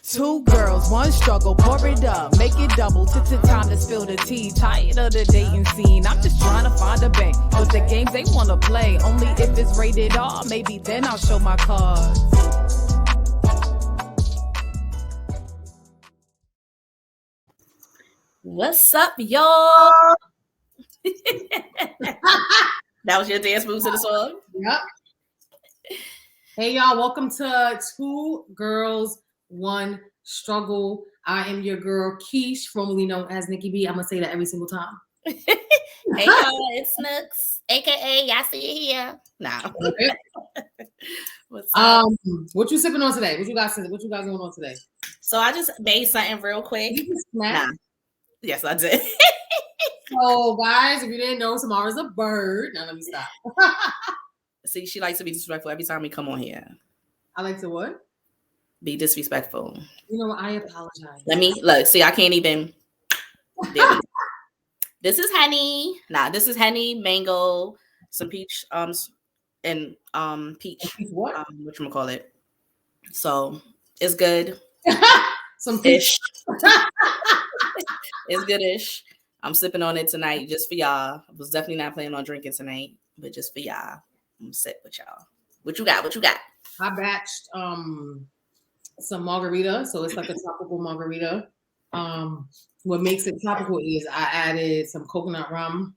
Two girls, one struggle, pour it up, make it double. Time to spill the tea. Tired of the dating scene. I'm just trying to find a bank with the games they wanna play. Only if it's rated R, maybe then I'll show my cards. What's up, y'all? That was your dance move to the song? Yep. Hey, y'all. Welcome to Two Girls, One Struggle. I am your girl, Keish, formerly known as Nikki B. I'm going to say that every single time. Hey, y'all. It's Snooks, a.k.a. y'all see it here. Nah. What's up? What you sipping on today? What you guys going on today? So I just made something real quick. Nah. Yes, I did. So, guys, if you didn't know, Samara's a bird. Now, let me stop. See, she likes to be disrespectful every time we come on here. I like to what? Be disrespectful. You know what? I apologize. Let me look. See, I can't even. This is honey. Nah, this is honey, mango, some peach, and peach. What? Whatchamacallit. So it's good. Some fish. It's goodish. I'm sipping on it tonight just for y'all. I was definitely not planning on drinking tonight, but just for y'all. I'm gonna sit with y'all. What you got? I batched some margarita, so it's like a tropical margarita. What makes it tropical is I added some coconut rum,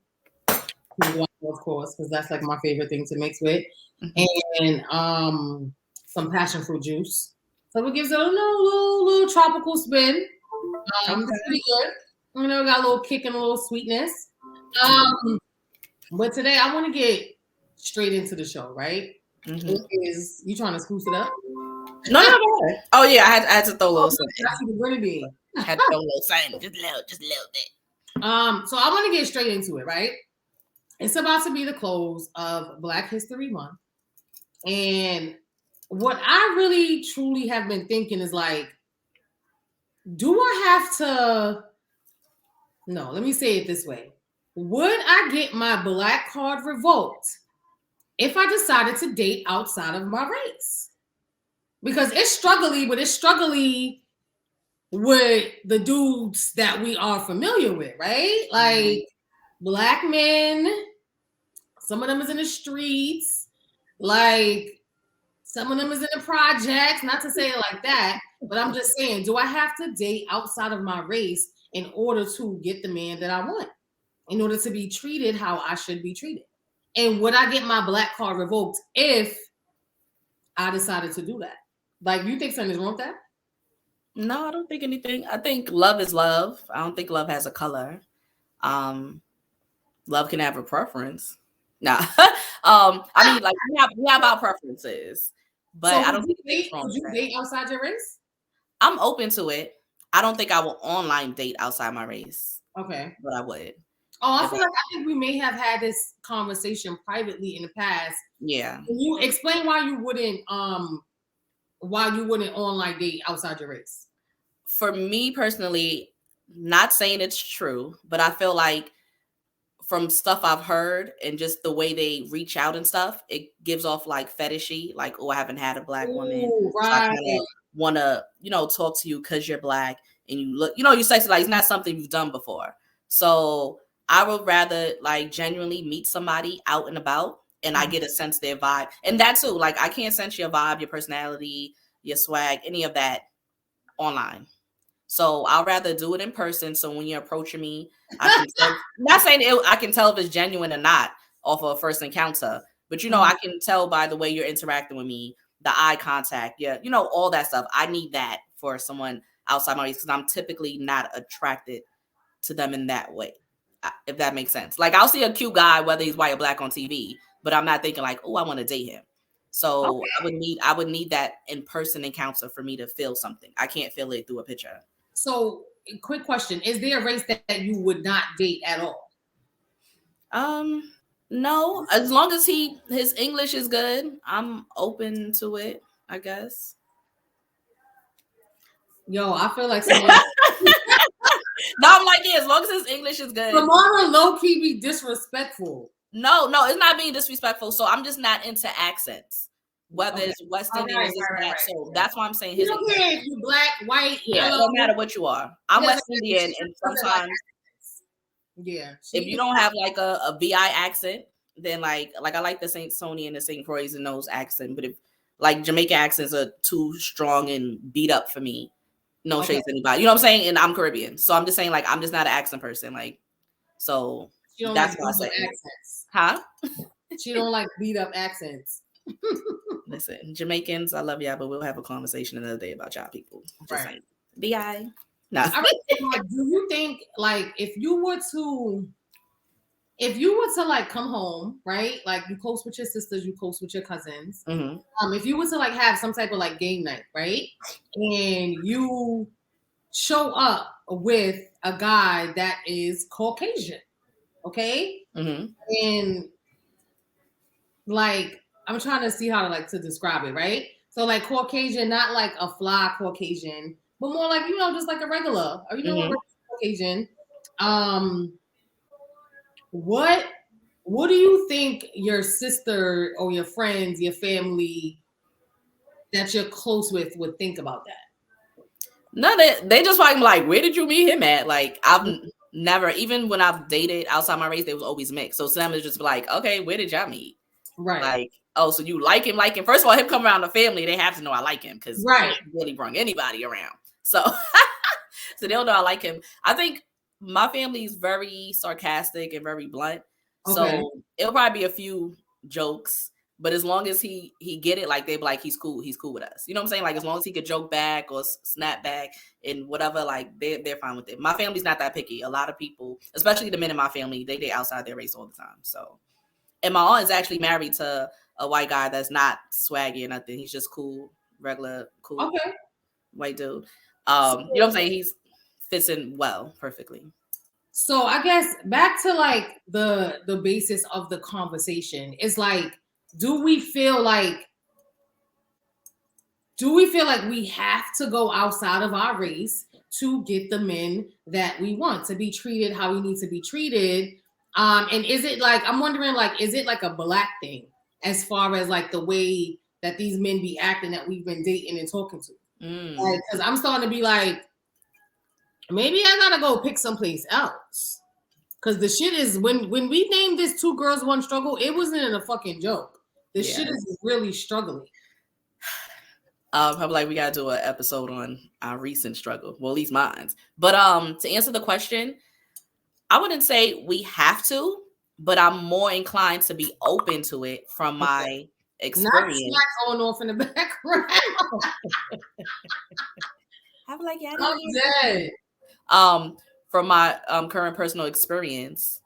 of course, because that's like my favorite thing to mix with, and some passion fruit juice. So it gives it a little tropical spin. Pretty good. You know, got a little kick and a little sweetness. But today I want to get straight into the show, right? Is you trying to spruce it up? No. Oh yeah, I had to throw a little something. That's what gonna be. I had to throw a little something, just a little bit. So I want to get straight into it, right? It's about to be the close of Black History Month, and what I really truly have been thinking is like, do I have to? No, let me say it this way. Would I get my Black card revoked if I decided to date outside of my race? Because it's struggly, but it's struggly with the dudes that we are familiar with, right? Like Black men, some of them is in the streets, like some of them is in the projects, not to say it like that, but I'm just saying, do I have to date outside of my race in order to get the man that I want, in order to be treated how I should be treated? And would I get my Black card revoked if I decided to do that? Like, you think something's wrong with that? No, I don't think anything. I think love is love. I don't think love has a color. Love can have a preference. Nah. I mean, like we have our preferences, but so I don't think would you date outside your race? I'm open to it. I don't think I will online date outside my race. Okay. But I would. Oh, I think we may have had this conversation privately in the past. Yeah. Can you explain why you wouldn't online date outside your race? For me personally, not saying it's true, but I feel like from stuff I've heard and just the way they reach out and stuff, it gives off like fetishy, like, oh, I haven't had a Black woman. Right. So I want to, talk to you because you're Black and you look, you sexy, like it's not something you've done before. So I would rather like genuinely meet somebody out and about and I get a sense of their vibe. And that too, like I can't sense your vibe, your personality, your swag, any of that online. So I'll rather do it in person. So when you're approaching me, I can tell, not saying I can tell if it's genuine or not off of a first encounter, but I can tell by the way you're interacting with me, the eye contact, all that stuff. I need that for someone outside my race because I'm typically not attracted to them in that way, if that makes sense. Like I'll see a cute guy, whether he's white or Black on TV, but I'm not thinking like, oh, I want to date him. So okay. I would need that in-person encounter for me to feel something. I can't feel it through a picture. So, quick question: is there a race that you would not date at all? No. As long as his English is good, I'm open to it, I guess. Yo, I feel like someone. No, I'm like, yeah, as long as his English is good. Samara low-key be disrespectful. No, it's not being disrespectful. So I'm just not into accents. whether it's West Indian or this that. So that's why I'm saying his. You don't care if you're black, white, yeah, yellow. it don't matter what you are. I'm West Indian, and sometimes if you don't have like a VI accent, then like I like the Saint Sony and the Saint Croix and those accent, but if like Jamaican accents are too strong and beat up for me, no shade to anybody. You know what I'm saying? And I'm Caribbean, so I'm just saying like I'm just not an accent person. Like, so that's what I say. Accents. Huh? She don't like beat up accents. Listen, Jamaicans, I love y'all, but we'll have a conversation another day about y'all people. Just right. BI. No. Do you think like if you were to like come home, right? Like you close with your sisters, you close with your cousins. Mm-hmm. If you were to like have some type of like game night, right? And you show up with a guy that is Caucasian, okay? Mm-hmm. And like I'm trying to see how to describe it, right? So like Caucasian, not like a fly Caucasian, but more like, just like a regular, or a regular Caucasian. What do you think your sister or your friends, your family that you're close with would think about that? No, they just like, where did you meet him at? Like I've never, even when I've dated outside my race, they was always mixed. So Sam is just like, okay, where did y'all meet? Right. Like, oh, so you like him. First of all, him come around the family, they have to know I like him because right. he really bring anybody around. So, so they'll know I like him. I think my family is very sarcastic and very blunt. Okay. So it'll probably be a few jokes, but as long as he get it, like they be like, he's cool with us. You know what I'm saying? Like as long as he could joke back or snap back and whatever, like they're fine with it. My family's not that picky. A lot of people, especially the men in my family, they date outside their race all the time. So. And my aunt is actually married to a white guy that's not swaggy or nothing. He's just cool, regular, cool white dude. You know what I'm saying? He's fits in well, perfectly. So I guess back to like the basis of the conversation is like, do we feel like we have to go outside of our race to get the men that we want, to be treated how we need to be treated? And is it like, I'm wondering, like, is it like a black thing as far as like the way that these men be acting that we've been dating and talking to? Like, because I'm starting to be like, maybe I gotta go pick someplace else. Because the shit is, when we named this 2 Girls, 1 Struggle, it wasn't a fucking joke. The shit is really struggling. I'm like, we gotta do an episode on our recent struggle. Well, at least mine. But to answer the question, I wouldn't say we have to, but I'm more inclined to be open to it from my experience. Not going off in the background. I'm like, yeah, I'm dead. From my current personal experience,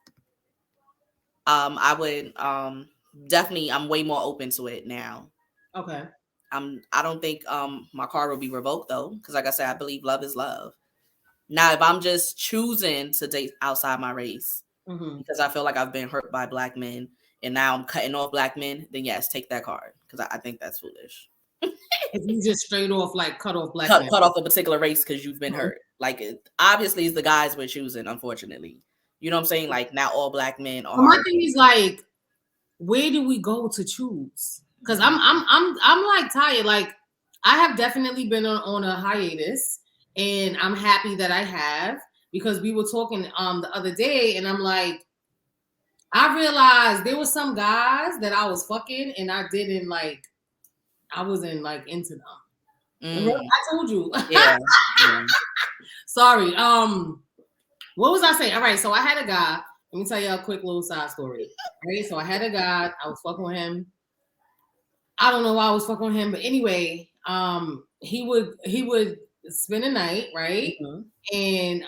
I would definitely, I'm way more open to it now. Okay. I don't think my card will be revoked though, because like I said, I believe love is love. Now, if I'm just choosing to date outside my race because I feel like I've been hurt by black men and now I'm cutting off black men, then yes, take that card because I think that's foolish. If you just straight off like cut off black men. Cut off a particular race because you've been hurt. Like obviously it's the guys we're choosing, unfortunately. You know what I'm saying? Like not all black men are. My thing is like, where do we go to choose? Because I'm like tired. Like I have definitely been on a hiatus. And I'm happy that I have, because we were talking the other day and I'm like, I realized there were some guys that I was fucking and I didn't like, I wasn't like into them. Remember, I told you. Yeah. Sorry. What was I saying? All right. So I had a guy. Let me tell you a quick little side story. Right. So I had a guy. I was fucking with him. I don't know why I was fucking with him, but anyway, he would spend a night, right? And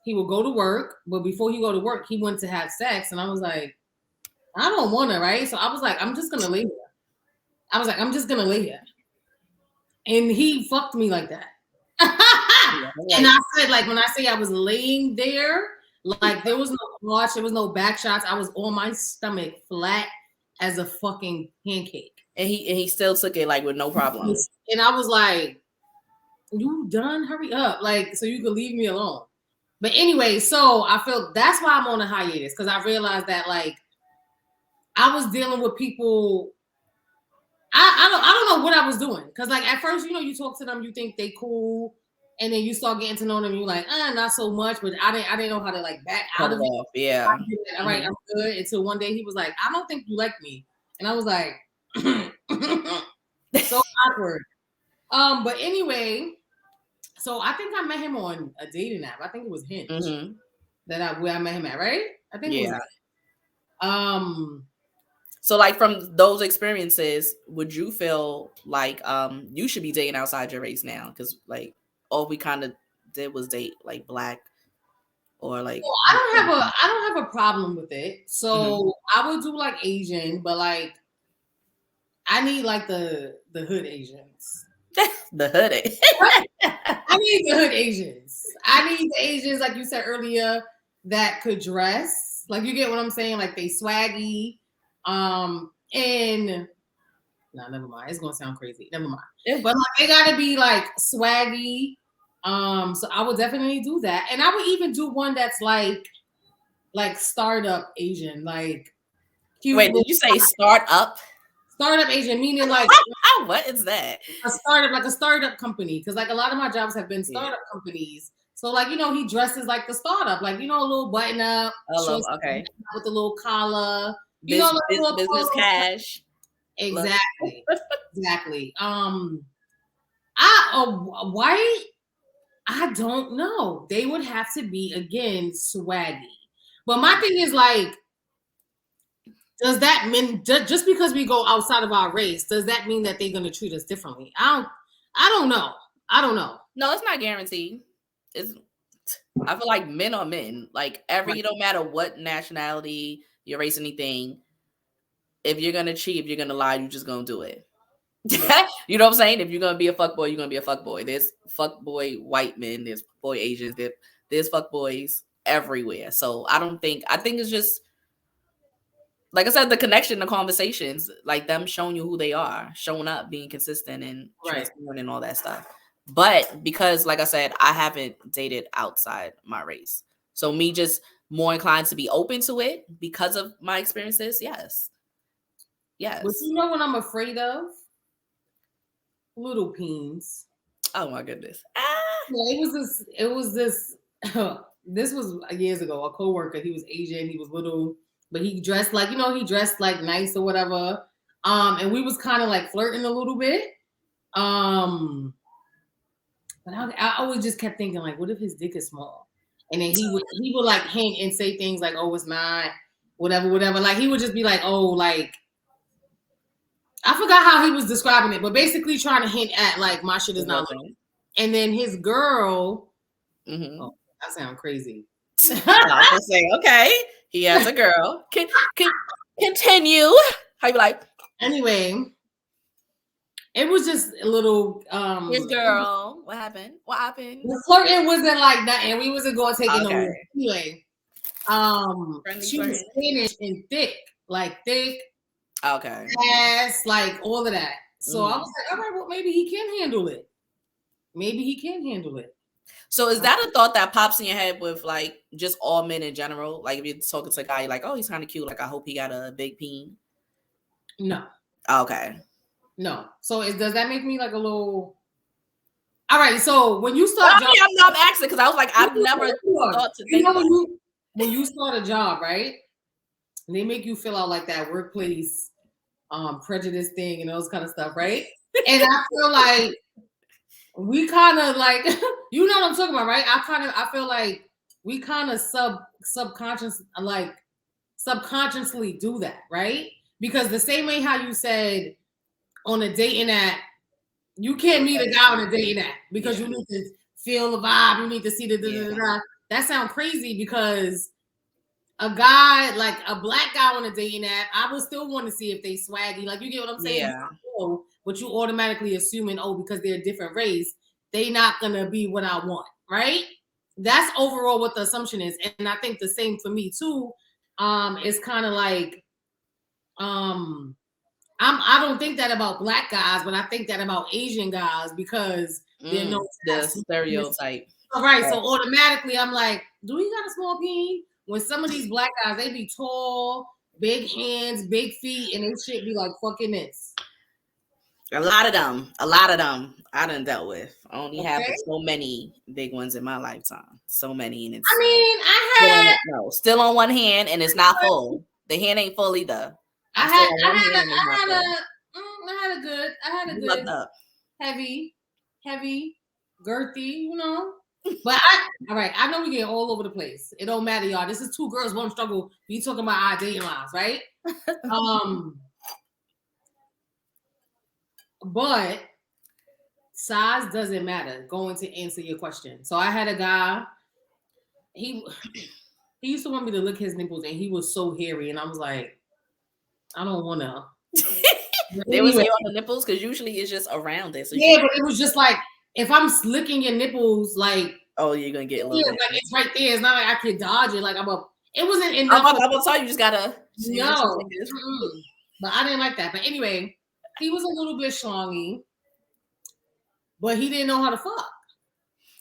he would go to work, but before he go to work, he went to have sex, and I was like, I don't want to, right? So I was like, I'm just gonna lay here. And he fucked me like that. And I said, like, when I say I was laying there, like there was no arch, there was no back shots. I was on my stomach, flat as a fucking pancake. And he still took it like with no problem. And I was like, you done? Hurry up. Like, so you could leave me alone. But anyway, so I feel that's why I'm on a hiatus, because I realized that like I was dealing with people I don't know what I was doing. Cause like at first, you talk to them, you think they cool, and then you start getting to know them, you're like, not so much, but I didn't know how to like back out of it. Off. Yeah. All right, I'm good. Until one day he was like, I don't think you like me. And I was like, so awkward. But anyway, so I think I met him on a dating app. I think it was Hinge where I met him at, right? I think it was. So like from those experiences, would you feel like you should be dating outside your race now? Because like all we kind of did was date like black or like. Well, I don't have a problem with it. So I would do like Asian, but like I need like the hood Asians. The hood. I need the hood Asians. I need the Asians, like you said earlier, that could dress. Like you get what I'm saying? Like they swaggy. And no, never mind. It's gonna sound crazy. Never mind. But like they gotta be like swaggy. So I would definitely do that. And I would even do one that's like startup Asian, like cute. Wait, did you say startup? Startup Asian, meaning like what is that? A startup, like a startup company. Because like a lot of my jobs have been startup companies. So like, he dresses like the startup, like, a little button up, okay, with a little collar, business cash. Exactly. Exactly. White, I don't know. They would have to be again swaggy. But my thing is like, does that mean just because we go outside of our race, does that mean that they're gonna treat us differently? I don't know. No, it's not guaranteed. I feel like men are men. Like it don't matter what nationality, your race, anything. If you're gonna cheat, if you're gonna lie, you're just gonna do it. You know what I'm saying? If you're gonna be a fuckboy, you're gonna be a fuckboy. There's fuckboy white men, there's boy Asians, there's fuckboys everywhere. So I think it's just like I said, the connection, the conversations, like them showing you who they are, showing up, being consistent and transparent and all that stuff. But because, like I said, I haven't dated outside my race. So me just more inclined to be open to it because of my experiences. Yes. But you know what I'm afraid of? Little peens. Oh my goodness. Yeah, it was this this was years ago. A coworker, he was Asian, he was little, but he dressed like, he dressed like nice or whatever. And we was kind of like flirting a little bit. But I always just kept thinking, like, what if his dick is small? And then he would like hint and say things like, oh, it's not, whatever. Like he would just be like, oh, like, I forgot how he was describing it, but basically trying to hint at like my shit is not like. And then his girl, oh, that sounds crazy. I was saying, okay, he has a girl. Continue. How you like? Anyway. It was just a little his girl. What happened? The flirting wasn't like nothing. We wasn't going to take it nowhere. Anyway. She was Spanish and thick. Like thick. Okay. Ass, like all of that. So I was like, all right, well, maybe he can handle it. So is that a thought that pops in your head with like just all men in general? Like if you're talking to a guy, you're like, oh, he's kind of cute. Like I hope he got a big peen. No. Okay. No. So does that make me like a little? All right. So when you start, I'm not asking because I was like, I've never thought to think. When you start a job, right? And they make you fill out like that workplace prejudice thing and those kind of stuff, right? And I feel like we kind of like, you know what I'm talking about, right? I feel like we kind of subconsciously do that, right? Because the same way how you said on a dating app, you can't meet a guy on a dating app because you need to feel the vibe, you need to see the da-da-da-da. That sounds crazy because a guy, like a black guy on a dating app, I would still want to see if they swaggy. Like, you get what I'm saying? Yeah. But you automatically assuming, because they're a different race, they not gonna be what I want, right? That's overall what the assumption is. And I think the same for me too. It's kind of like, I don't think that about black guys, but I think that about Asian guys because they're the stereotype. All right, so automatically I'm like, do he got a small peen? When some of these black guys, they be tall, big hands, big feet, and they shit be like fucking this. A lot of them. I done dealt with. I only have Okay. so many big ones in my lifetime. So many, and it's I mean, still on one hand, and it's not full. The hand ain't full either. I'm still on one hand, and it's not full. I had a You good loved up. heavy, girthy, you know. But all right, I know we get all over the place. It don't matter, y'all. This is two girls, one struggle. We talking about our dating lives, right? But size doesn't matter. Going to answer your question. So I had a guy. He used to want me to lick his nipples, and he was so hairy, and I was like, I don't want to. They was hair on the nipples because usually it's just around it. So yeah, but it was just like if I'm licking your nipples, like you're gonna get a little bit. Like it's right there. It's not like I can dodge it. Like it wasn't enough. I'm gonna tell you just gotta. No, but I didn't like that. But anyway, he was a little bit schlongy, but he didn't know how to fuck.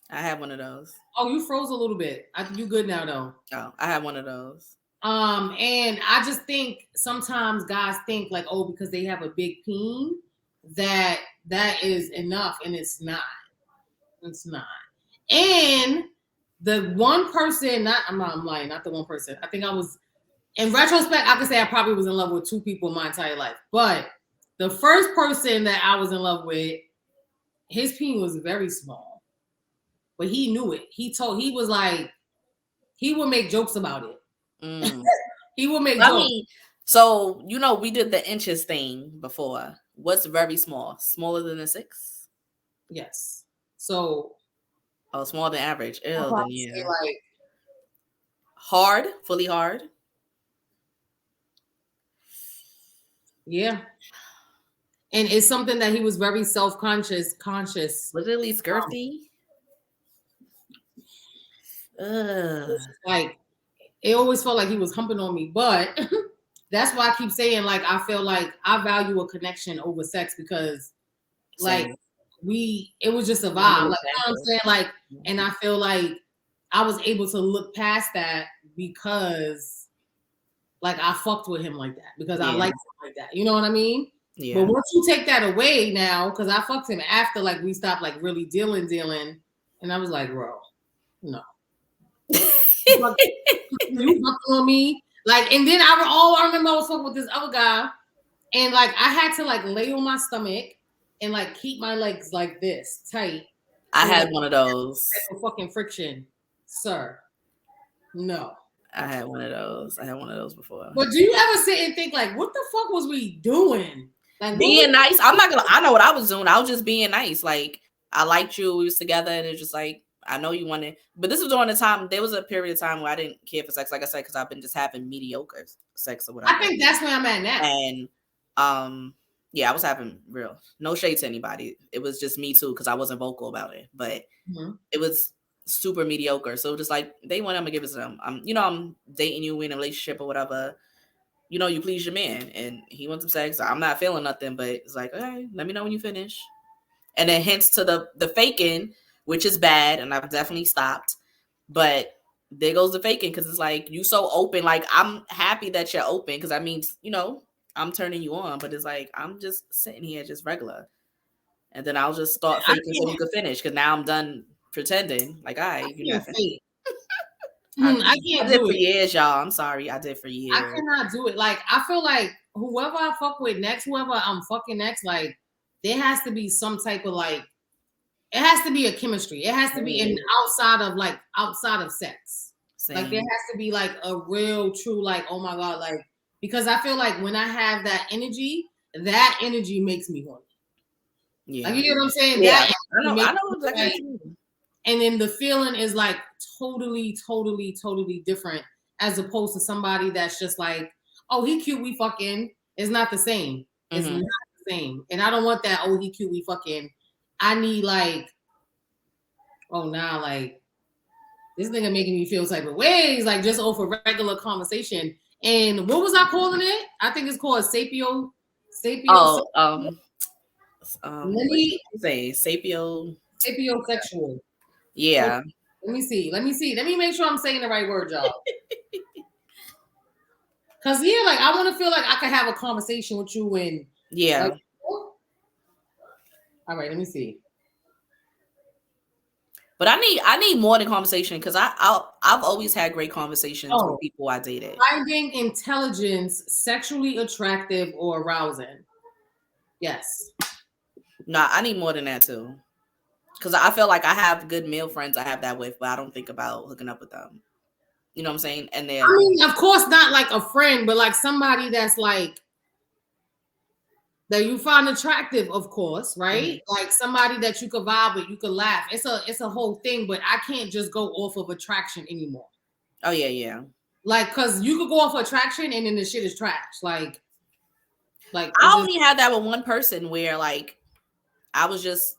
I had one of those. Oh, you froze a little bit. You good now though. Oh, I had one of those. And I just think sometimes guys think like, oh, because they have a big peen, that is enough, and it's not. It's not. And the one person, I'm lying, not the one person. I think I was, in retrospect, I could say I probably was in love with two people in my entire life. But the first person that I was in love with, his peen was very small, but he knew it. He was like, he would make jokes about it. He would make jokes. So, we did the inches thing before. What's very small? Smaller than a 6? Yes. So. Oh, smaller than average. Ew, then yeah. Like, hard, fully hard. Yeah. And it's something that he was very conscious. Was it at least girthy? Like, it always felt like he was humping on me, but that's why I keep saying, like, I feel like I value a connection over sex because, like, it was just a vibe. Like, you know what I'm saying? Like, and I feel like I was able to look past that because, like, I fucked with him like that because I liked him like that. You know what I mean? Yeah. But once you take that away now, because I fucked him after, like, we stopped, like, really dealing, and I was like, bro, no. You fucking on me, like, and then I remember I was fucking with this other guy, and like I had to like lay on my stomach and like keep my legs like this tight. I had one of those. Fucking friction, sir. No. I had one of those before. But do you ever sit and think like, what the fuck was we doing? Like being nice. I know what I was doing. I was just being nice. Like I liked you. We was together, and it's just like. I know you wanted, but this was during the time, there was a period of time where I didn't care for sex, like I said, because I've been just having mediocre sex or whatever. I think that's where I'm at now. And yeah, I was having no shade to anybody. It was just me too, because I wasn't vocal about it, but it was super mediocre. So just like, they want, I'm gonna give it to them. I'm dating you, in a relationship or whatever. You please your man, and he wants some sex. I'm not feeling nothing, but it's like, okay, let me know when you finish. And then hence to the faking, which is bad, and I've definitely stopped. But there goes the faking, because it's like, you so open. Like, I'm happy that you're open, because that means, I'm turning you on. But it's like, I'm just sitting here just regular. And then I'll just start faking so you can finish, because now I'm done pretending. Like, all right, you're not finished. I did for years, y'all. I'm sorry. I did for years. I cannot do it. Like, I feel like whoever I fuck with next, whoever I'm fucking next, like, there has to be some type of, like, it has to be a chemistry. It has to be outside of sex. Same. Like there has to be like a real true, like, oh my God, like, because I feel like when I have that energy makes me horny. Yeah. Like, you know what I'm saying? Yeah. I know exactly. And then the feeling is like totally, totally, totally different as opposed to somebody that's just like, oh, he cute, we fucking. It's not the same. It's not the same. And I don't want that, oh, he cute, we fucking. I need like, oh, now like this nigga making me feel type of ways, like just over regular conversation. And what was I calling it? I think it's called sapio. Let me say sapiosexual. Yeah. Let me see. Let me make sure I'm saying the right word, y'all. Cause like I want to feel like I can have a conversation with you and like, All right, let me see. But I need more than conversation because I've always had great conversations with people I dated. Finding intelligence sexually attractive or arousing. Yes. Nah, I need more than that too. Because I feel like I have good male friends I have that with, but I don't think about hooking up with them. You know what I'm saying? And then, I mean, of course, not like a friend, but like somebody that's like that you find attractive, of course, right? Like somebody that you could vibe with, you could laugh. It's a whole thing, but I can't just go off of attraction anymore. Oh yeah. Like, cause you could go off attraction and then the shit is trash. Like I only had that with one person where like I was just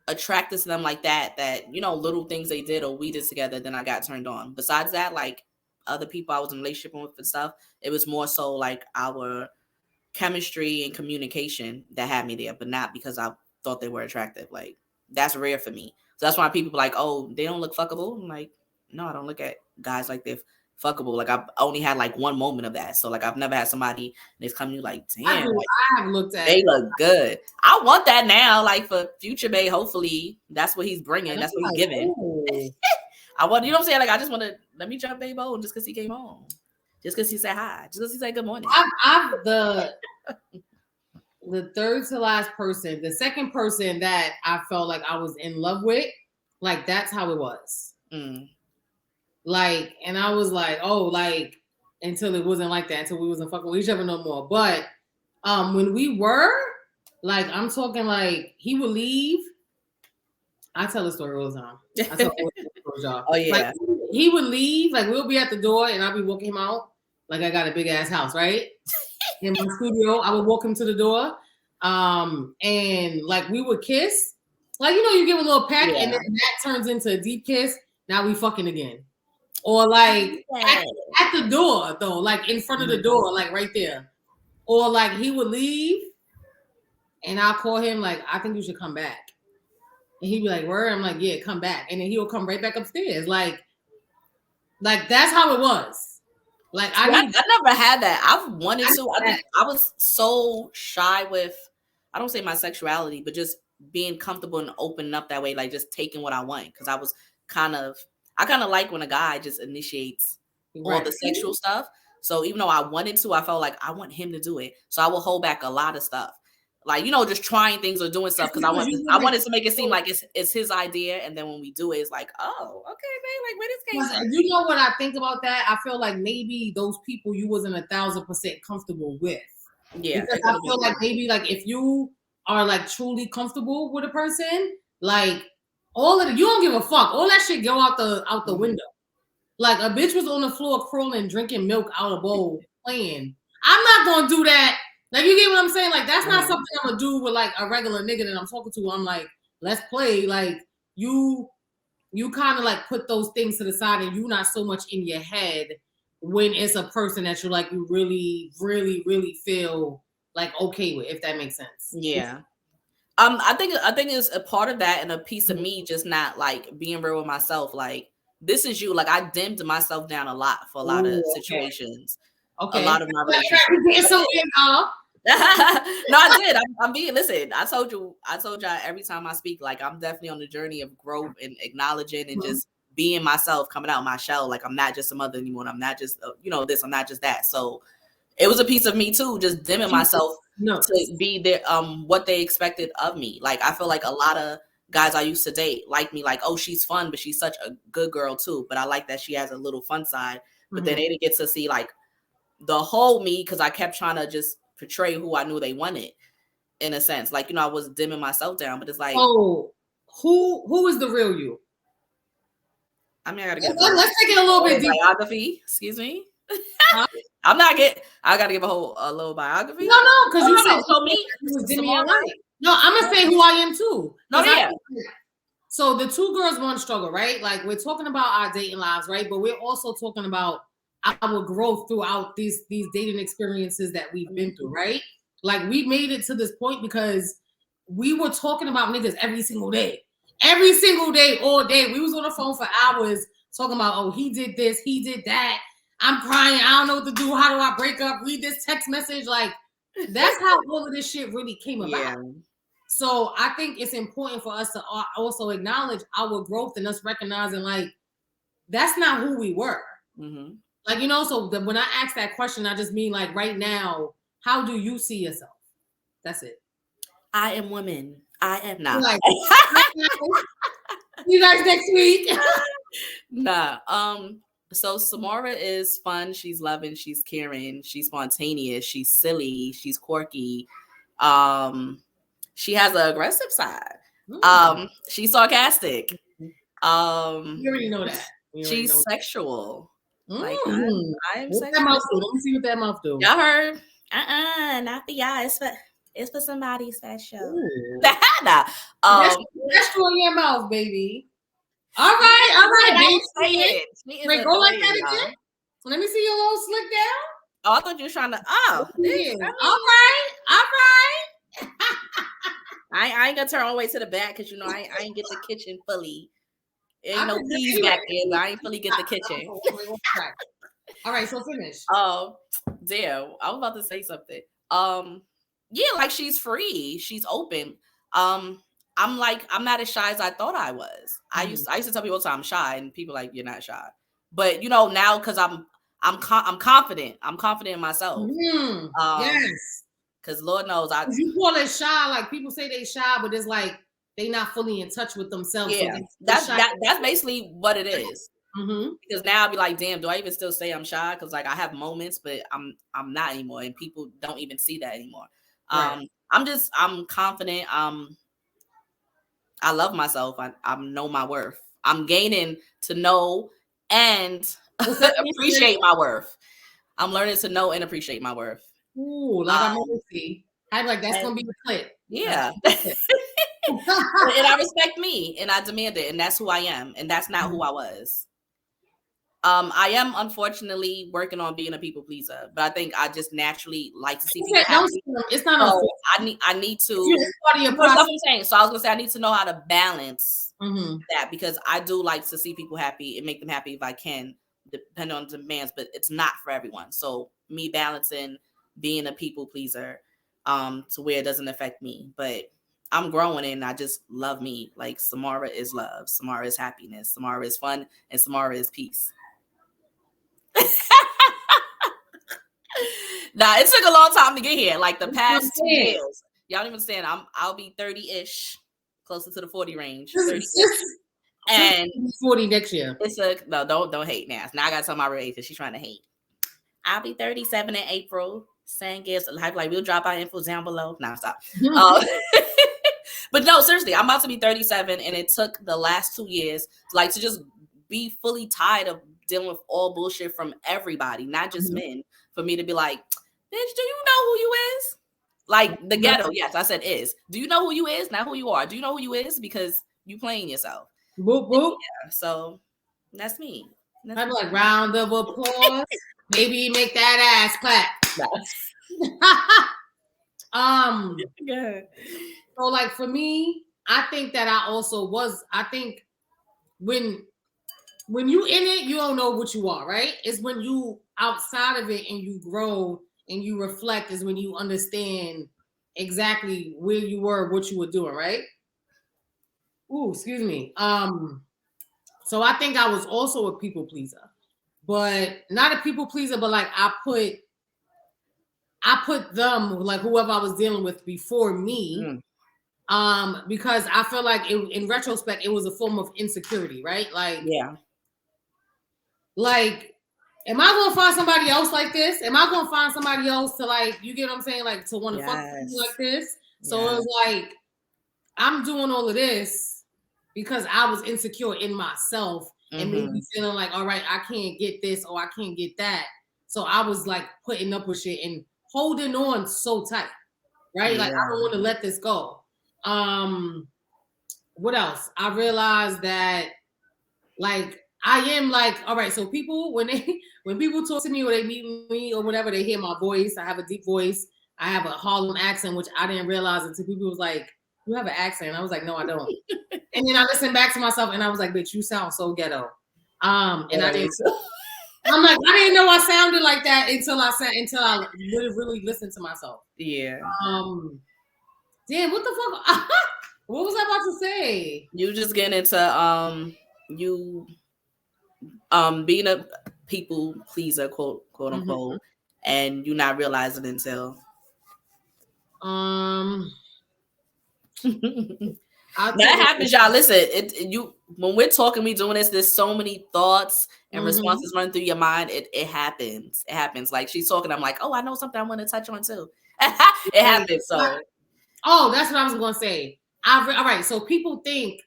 attracted to them like that, you know, little things they did or we did together, then I got turned on. Besides that, like other people I was in a relationship with and stuff, it was more so like our chemistry and communication that had me there, but not because I thought they were attractive. Like that's rare for me. So that's why people are like, oh, they don't look fuckable. I'm like, no, I don't look at guys like they're fuckable. Like I've only had like one moment of that. So like I've never had somebody that's come to you like, damn, like, I have looked at they look good. I want that now, like for future Bay. Hopefully that's what he's bringing. That's what he's giving. I want, you know what I'm saying? Like I just want to let me jump Babe on just because he came home. Just because he said hi, just because he said good morning. I'm the third to last person, the second person that I felt like I was in love with, like that's how it was. Like, and I was like, oh, like until it wasn't like that, until we wasn't fucking with each other no more. But when we were, like, I'm talking like he would leave. I tell the story all the time. I tell all the stories, y'all. Oh yeah. Like, he would leave, like we'll be at the door and I'll be walking him out. Like I got a big ass house, right? In my studio, I would walk him to the door. And like we would kiss. Like, you know, you give a little peck and then that turns into a deep kiss. Now we fucking again. Or like at the door though, like in front of the door, like right there. Or like he would leave and I'll call him like, I think you should come back. And he'd be like, where? I'm like, yeah, come back. And then he'll come right back upstairs. Like that's how it was. Like I never had that. I've wanted to. I was so shy with, I don't say my sexuality, but just being comfortable and opening up that way, like just taking what I want. Because I was I kind of like when a guy just initiates all the sexual stuff. So even though I wanted to, I felt like I want him to do it. So I will hold back a lot of stuff. Like, you know, just trying things or doing stuff because I wanted to make it seem like it's his idea, and then when we do it, it's like, oh, okay, man, like where this came from. You know what I think about that? I feel like maybe those people you wasn't 1,000% comfortable with. Yeah, because I feel like maybe like if you are like truly comfortable with a person, like all of you don't give a fuck. All that shit go out the window. Like a bitch was on the floor crawling, drinking milk out of a bowl, playing. I'm not gonna do that. Like, you get what I'm saying? Like, that's not something I'm gonna do with like a regular nigga that I'm talking to. I'm like, let's play. Like, you kind of like put those things to the side and you not so much in your head when it's a person that you like, you really, really, really feel like okay with, if that makes sense. Yeah. I think it's a part of that and a piece of me just not like being real with myself. Like, this is you. Like, I dimmed myself down a lot for a lot of situations. Okay. A lot of my relationships. No, I did. I'm being, listen, I told y'all every time I speak, like I'm definitely on the journey of growth and acknowledging and just being myself, coming out of my shell. Like I'm not just a mother anymore. I'm not just, this, I'm not just that. So it was a piece of me too, just dimming myself to be there, what they expected of me. Like, I feel like a lot of guys I used to date like me, like, oh, she's fun, but she's such a good girl too. But I like that she has a little fun side, but then they didn't get to see like the whole me, because I kept trying to just portray who I knew they wanted, in a sense. Like, I was dimming myself down, but it's like, oh, who is the real you? I mean, I gotta get let's take it a little bit deeper. Biography, excuse me. Huh? I gotta give a little biography. No, because you said so me. No, I'm gonna say who I am too. No, yeah. So the two girls, one struggle, right? Like, we're talking about our dating lives, right? But we're also talking about our growth throughout these dating experiences that we've been through, right? Like, we made it to this point because we were talking about niggas every single day, all day. We was on the phone for hours talking about, oh, he did this, he did that. I'm crying. I don't know what to do. How do I break up? Read this text message. Like, that's how all of this shit really came about. So I think it's important for us to also acknowledge our growth and us recognizing like that's not who we were. Mm-hmm. Like, you know, so when I ask that question, I just mean like right now, how do you see yourself? That's it. I am woman. I am not. Like, you guys next week. Nah. So Samara is fun. She's loving. She's caring. She's spontaneous. She's silly. She's quirky. She has an aggressive side. She's sarcastic. You already know that. She's sexual. Like I'm What's that mouth do? Let me see what that mouth do. Y'all heard? Not for y'all. It's for somebody special. Nah. That's in your mouth, baby. All right, baby. Wait, go like that again. Let me see your little slick down. Oh, I thought you were trying to. Oh, yeah. All right. I ain't gonna turn all the way to the back because you know I ain't get the kitchen fully. Ain't no peas back there, but I ain't fully get the kitchen. All right, so finish. Oh, damn! I was about to say something. Yeah, like she's free. She's open. I'm not as shy as I thought I was. I used to tell people all the time I'm shy, and people like, you're not shy. But you know, now because I'm confident. I'm confident in myself. Yes. Because Lord knows you call it shy, like people say they shy, but it's like they not fully in touch with themselves. Yeah, so that's basically what it is. Mm-hmm. Because now I'll be like, damn, do I even still say I'm shy? Because like I have moments, but I'm not anymore, and people don't even see that anymore. Right. I'm confident. I love myself. I know my worth. I'm gaining to know and appreciate my worth. I'm learning to know and appreciate my worth. Ooh, like I'm see. I'm like, that's gonna be the clip. Yeah. And I respect me and I demand it, and that's who I am, and that's not who I was. I am unfortunately working on being a people pleaser, but I think I just naturally like to see people happy. It's not. So I need to. That's what I'm saying. So I was gonna say I need to know how to balance that, because I do like to see people happy and make them happy if I can, depending on demands. But it's not for everyone. So me balancing being a people pleaser, to where it doesn't affect me, but I'm growing and I just love me. Like Samara is love, Samara is happiness, Samara is fun, and Samara is peace. Nah, it took a long time to get here. Like the past 2 years. Y'all don't even understand. I'll be 30-ish, closer to the 40 range. 30-ish. And 40 next year. It's no, don't hate now. Now I gotta tell my age because she's trying to hate. I'll be 37 in April. Same gifts. Like we'll drop our info down below. Nah, stop. But no, seriously, I'm about to be 37, and it took the last 2 years to just be fully tired of dealing with all bullshit from everybody, not just men, for me to be like, bitch, do you know who you is? Like the ghetto, yes, I said is. Do you know who you is? Not who you are. Do you know who you is? Because you playing yourself. Boop, boop. Yeah, so that's me. I'm like, round of applause. Maybe make that ass clap. Good. So like for me, I think that I think when you in it, you don't know what you are, right? It's when you outside of it and you grow and you reflect is when you understand exactly where you were, what you were doing, right? Ooh, excuse me. So I think I was also a people pleaser, but not a people pleaser, but like I put them, like whoever I was dealing with before me, because I feel like in retrospect, it was a form of insecurity, right? Like, yeah. Like, am I gonna find somebody else like this? Am I gonna find somebody else to like, you get what I'm saying? Like to want to fuck people like this. So it was like, I'm doing all of this because I was insecure in myself and maybe feeling like, all right, I can't get this or I can't get that. So I was like putting up with shit and holding on so tight, right? Yeah. Like I don't want to let this go. What else? I realized that like I am like, all right, so people when people talk to me or they meet me or whatever, they hear my voice. I have a deep voice. I have a Harlem accent, which I didn't realize until people was like, you have an accent. I was like, no, I don't. And then I listened back to myself and I was like, bitch, you sound so ghetto. And I didn't. I'm like, I didn't know I sounded like that until I really listened to myself. Yeah. Damn, what the fuck? What was I about to say? You just getting into you being a people pleaser, quote unquote, and you not realizing until that happens, y'all. Listen, you when we're talking, we doing this. There's so many thoughts and responses running through your mind. It happens. It happens. Like she's talking, I'm like, oh, I know something I want to touch on too. It happens. So, oh, that's what I was going to say. All right. So people think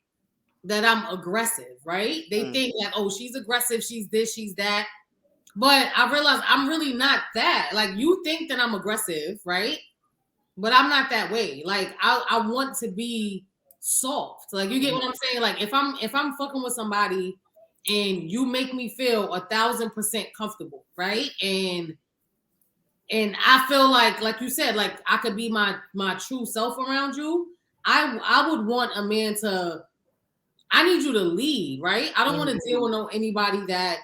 that I'm aggressive, right? They think like, oh, she's aggressive. She's this. She's that. But I realize I'm really not that. Like you think that I'm aggressive, right? But I'm not that way. Like I want to be soft. Like you get what I'm saying? Like if I'm fucking with somebody and you make me feel 1,000% comfortable, right? And I feel like you said, like I could be my true self around you. I would want a man to. I need you to lead, right? I don't want to deal with anybody that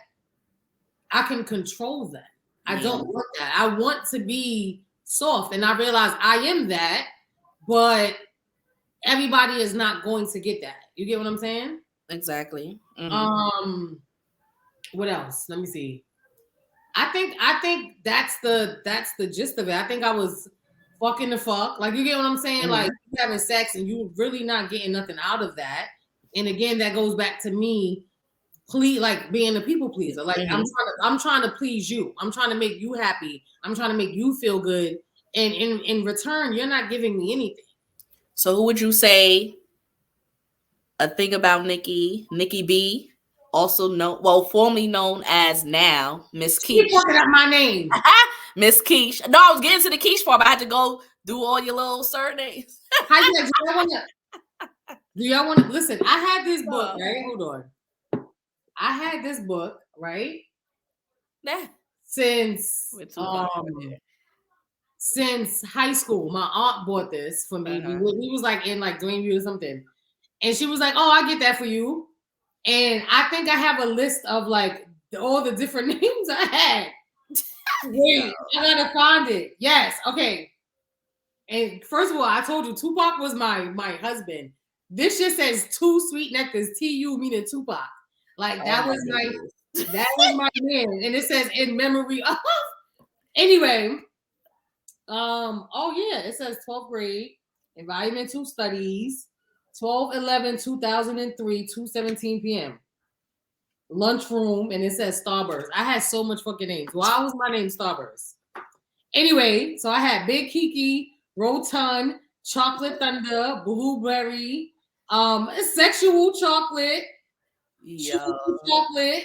I can control that. I don't want that. I want to be soft, and I realize I am that, but everybody is not going to get that. You get what I'm saying? Exactly. What else? Let me see. I think that's the gist of it. I think I was fucking the fuck. Like you get what I'm saying? Like you having sex and you really not getting nothing out of that. And again, that goes back to me like being a people pleaser. Like I'm trying to please you. I'm trying to make you happy. I'm trying to make you feel good. And in return, you're not giving me anything. So who would you say a thing about Nikki B, also formerly known as now Miss Quiche. Keep working out my name. Miss Quiche. No, I was getting to the Quiche part, but I had to go do all your little surnames. Do y'all want to listen? I had this book, right? Hold on. I had this book, right? Since high school. My aunt bought this for me. We was like in like Greenview or something. And she was like, oh, I get that for you. And I think I have a list of like all the different names I had. Wait, I gotta find it. Yes, okay. And first of all, I told you Tupac was my husband. This just says Two Sweet Nectars, TU meaning Tupac. Like that was my man. And it says in memory of. Anyway, it says 12th grade, environmental studies, 12/11/2003, 2:17 p.m. Lunchroom, and it says Starburst. I had so much fucking names. Why was my name Starburst? Anyway, so I had Big Kiki, Rotund, Chocolate Thunder, Blueberry, Sexual Chocolate, Chocolate,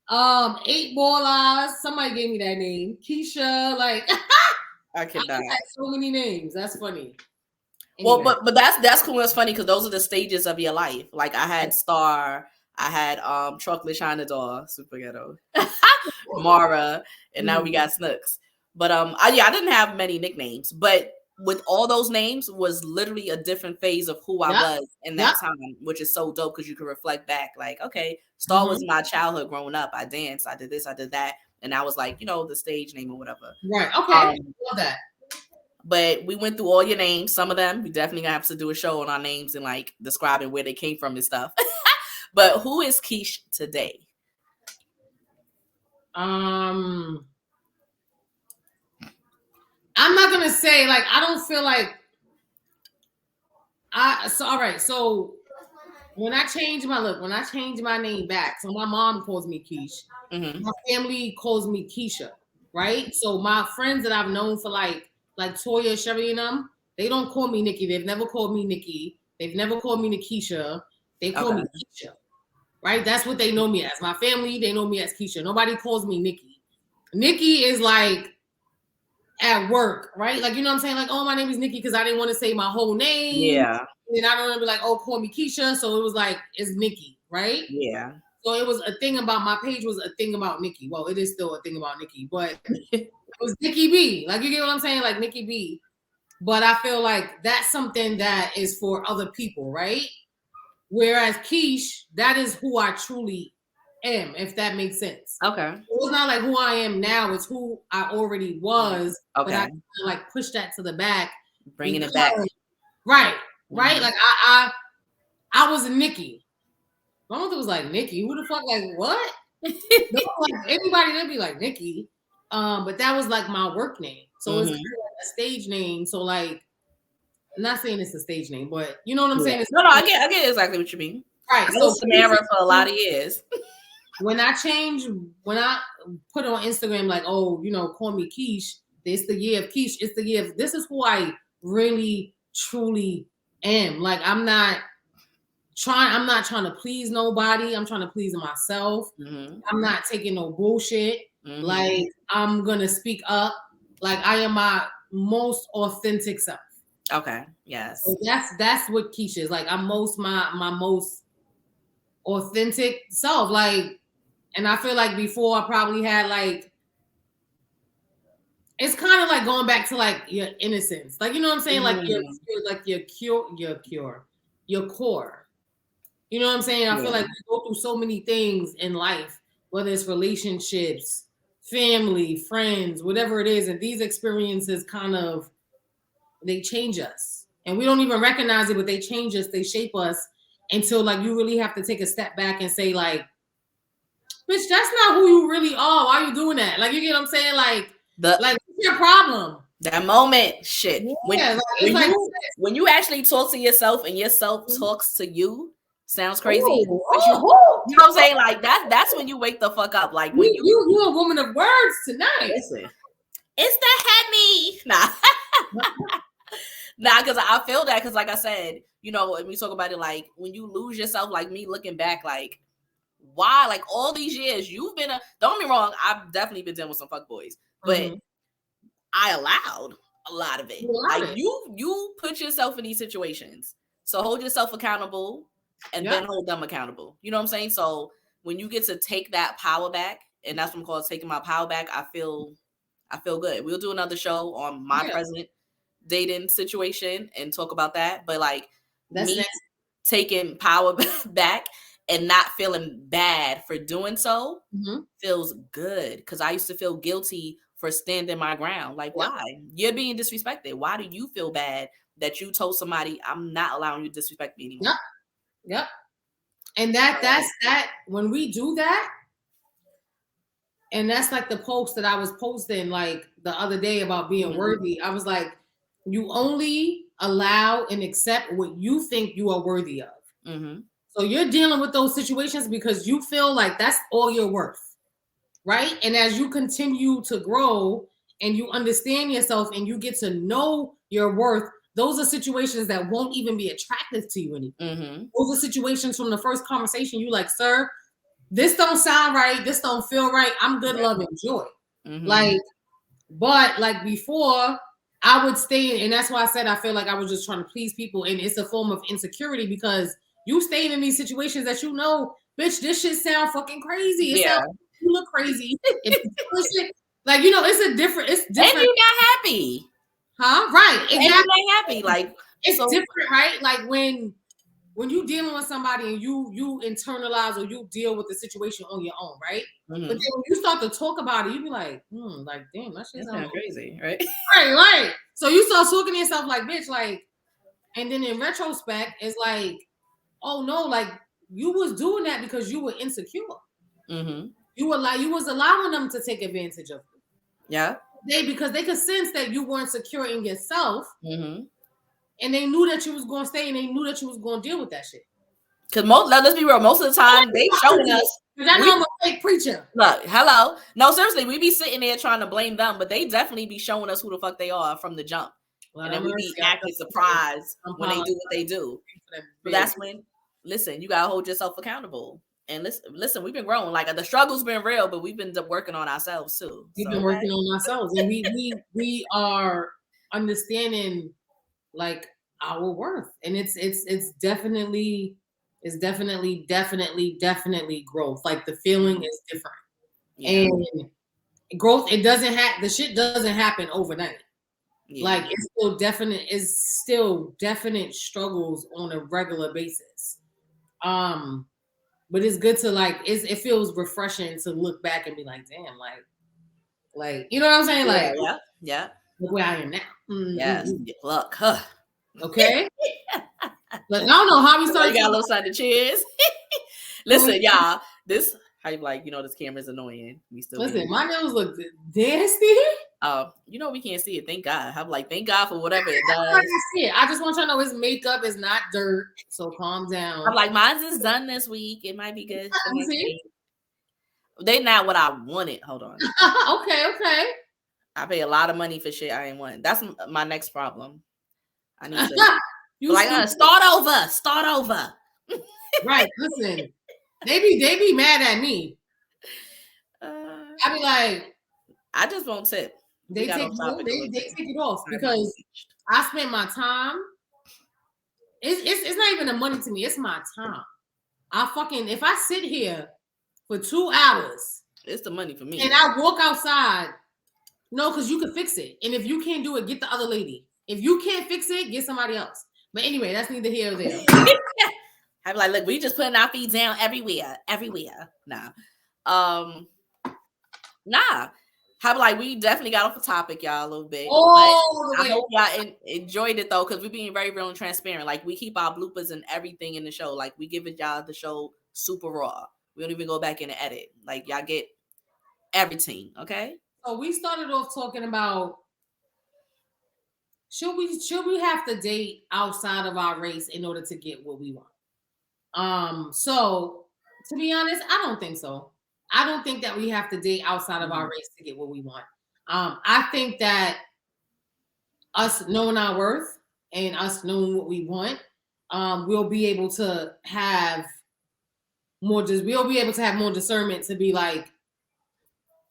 8 Ball Eyes. Somebody gave me that name. Keisha, like I cannot. I had so many names. That's funny. Anyway. Well, but that's cool. That's funny because those are the stages of your life. Like I had Star, I had Chocolate China Doll, Super Ghetto, Mara, and now we got Snooks. But I didn't have many nicknames, but with all those names was literally a different phase of who I was in that time, which is so dope because you can reflect back. Like, okay, Star was my childhood growing up. I danced, I did this, I did that, and I was like, the stage name or whatever. Right. Okay. Love that. But we went through all your names. Some of them we definitely gonna have to do a show on our names and like describing where they came from and stuff. But who is Quiche today? I'm not gonna say like I don't feel like all right. So when I changed my name back, so my mom calls me Quiche. My family calls me Keisha, right? So my friends that I've known for like Toya, Sherry, and them, they don't call me Nikki. They've never called me Nikki. They've never called me Nikisha. They call me Keisha, right? That's what they know me as. My family, they know me as Keisha. Nobody calls me Nikki. Nikki is like at work, right? Like, you know what I'm saying? Like, oh, my name is Nikki because I didn't want to say my whole name. Yeah. And I don't want to be like, oh, call me Keisha. So it was like, it's Nikki, right? Yeah. So it was a thing about my page was a thing about Nikki. Well, it is still a thing about Nikki, but it was Nikki B. Like, you get what I'm saying? Like Nikki B. But I feel like that's something that is for other people, right? Whereas Quiche, that is who I truly am, if that makes sense. Okay. It's not like who I am now, it's who I already was. Okay. But I like push that to the back. Bringing it back. Right. Like I was a Nikki. My mother was like, Nikki, who the fuck? Like, what? Like, anybody that'd be like Nikki. But that was like my work name. So it's kind of like a stage name. So like, I'm not saying it's a stage name, but you know what I'm saying? No, I get exactly what you mean. Right. I was Samara for a lot of years. When I put on Instagram, like, oh, you know, call me Keish. It's the year of Keish. It's the year of, this is who I really, truly am. Like, I'm not trying to please nobody. I'm trying to please myself. I'm not taking no bullshit. Like, I'm gonna speak up. Like, I am my most authentic self. Okay. Yes. So that's what Keish is. Like, I'm my most authentic self. Like, and I feel like before I probably had like, it's kind of like going back to like your innocence. Like, you know what I'm saying? Like your core. You know what I'm saying? I feel like we go through so many things in life, whether it's relationships, family, friends, whatever it is. And these experiences kind of, they change us. And we don't even recognize it, but they change us, they shape us until like you really have to take a step back and say like, bitch, that's not who you really are. Why are you doing that? Like, you get what I'm saying? Like what's your problem? That moment, shit. Yeah, when you actually talk to yourself and yourself talks to you, sounds crazy. You know what I'm saying? Like that's when you wake the fuck up. Like when you're a woman of words tonight. Listen, it's the heavy. Nah, because I feel that, because like I said, you know, when we talk about it, like when you lose yourself, like me looking back, like why, like all these years you've been don't get me wrong, I've definitely been dealing with some fuck boys, but I allowed a lot of it. Like you put yourself in these situations, so hold yourself accountable and then hold them accountable. You know what I'm saying? So when you get to take that power back, and that's what I'm called taking my power back, I feel good. We'll do another show on my present dating situation and talk about that. But like me taking power back and not feeling bad for doing so feels good, because I used to feel guilty for standing my ground. Like, why? You're being disrespected. Why do you feel bad that you told somebody I'm not allowing you to disrespect me anymore? Yep. And that's when we do that, and that's like the post that I was posting like the other day about being worthy. I was like, you only allow and accept what you think you are worthy of. So you're dealing with those situations because you feel like that's all you're worth, right? And as you continue to grow and you understand yourself and you get to know your worth, those are situations that won't even be attractive to you anymore. Those are situations from the first conversation you like, sir, this don't sound right. This don't feel right. I'm good, love, and joy. Like, but like before, I would stay, and that's why I said I feel like I was just trying to please people, and it's a form of insecurity because you staying in these situations that you know, bitch, this shit sound fucking crazy. It sounds, you look crazy. Like, you know, it's different. And you're not happy. Huh? Right. Exactly. And you're not happy. Like, it's different, right? Like when you're dealing with somebody and you internalize or you deal with the situation on your own, right? But then when you start to talk about it, you be like, like, damn, that shit sounds crazy, right? Right. So you start talking to yourself like, bitch, like, and then in retrospect, it's like, oh no, like you was doing that because you were insecure. You was allowing them to take advantage of you. Yeah. Because they could sense that you weren't secure in yourself. And they knew that you was going to stay, and they knew that you was going to deal with that shit. Because let's be real, most of the time they showing us. I know I'm a fake preacher. Look, hello. No, seriously, we be sitting there trying to blame them, but they definitely be showing us who the fuck they are from the jump. And then we be acting surprised when they do what they do. But that's when, listen, you gotta hold yourself accountable. And listen, we've been growing. Like the struggle's been real, but we've been working on ourselves too. We've been working on ourselves, and we are understanding like our worth, and it's definitely growth. Like the feeling is different, and growth. The shit doesn't happen overnight. Like it's still definite struggles on a regular basis. But it's good to like it feels refreshing to look back and be like, damn, like you know what I'm saying? Like yeah. Look where I am now. Yes. Look, Okay. But I don't know how we started. You got a little side of cheers. Listen, y'all, this how like this camera's annoying. We still listen. My nails look nasty. We can't see it. Thank God. I'm like, thank God for whatever it does. I just want you to know his makeup is not dirt, so calm down. I'm like, mine's is done this week. It might be good. They not what I wanted. Hold on. Okay. I pay a lot of money for shit I ain't want. That's my next problem. I need to start over. Right. Listen, they be mad at me. I be like, I just won't tip. They take it off because I spent my time. It's not even the money to me. It's my time. If I sit here for 2 hours, it's the money for me. And I walk outside. No, because you can fix it. And if you can't do it, get the other lady. If you can't fix it, get somebody else. But anyway, that's neither here or there. I'm like, look, we just putting our feet down everywhere. Nah. How like we definitely got off the topic, y'all, a little bit. I hope y'all enjoyed it though, because we're being very real and transparent. Like we keep our bloopers and everything in the show. Like we give it y'all the show super raw. We don't even go back in and edit. Like y'all get everything, okay? So we started off talking about should we have to date outside of our race in order to get what we want? So to be honest, I don't think so. I don't think that we have to date outside of our race to get what we want. I think that us knowing our worth and us knowing what we want, we'll be able to have more. We'll be able to have more discernment to be like,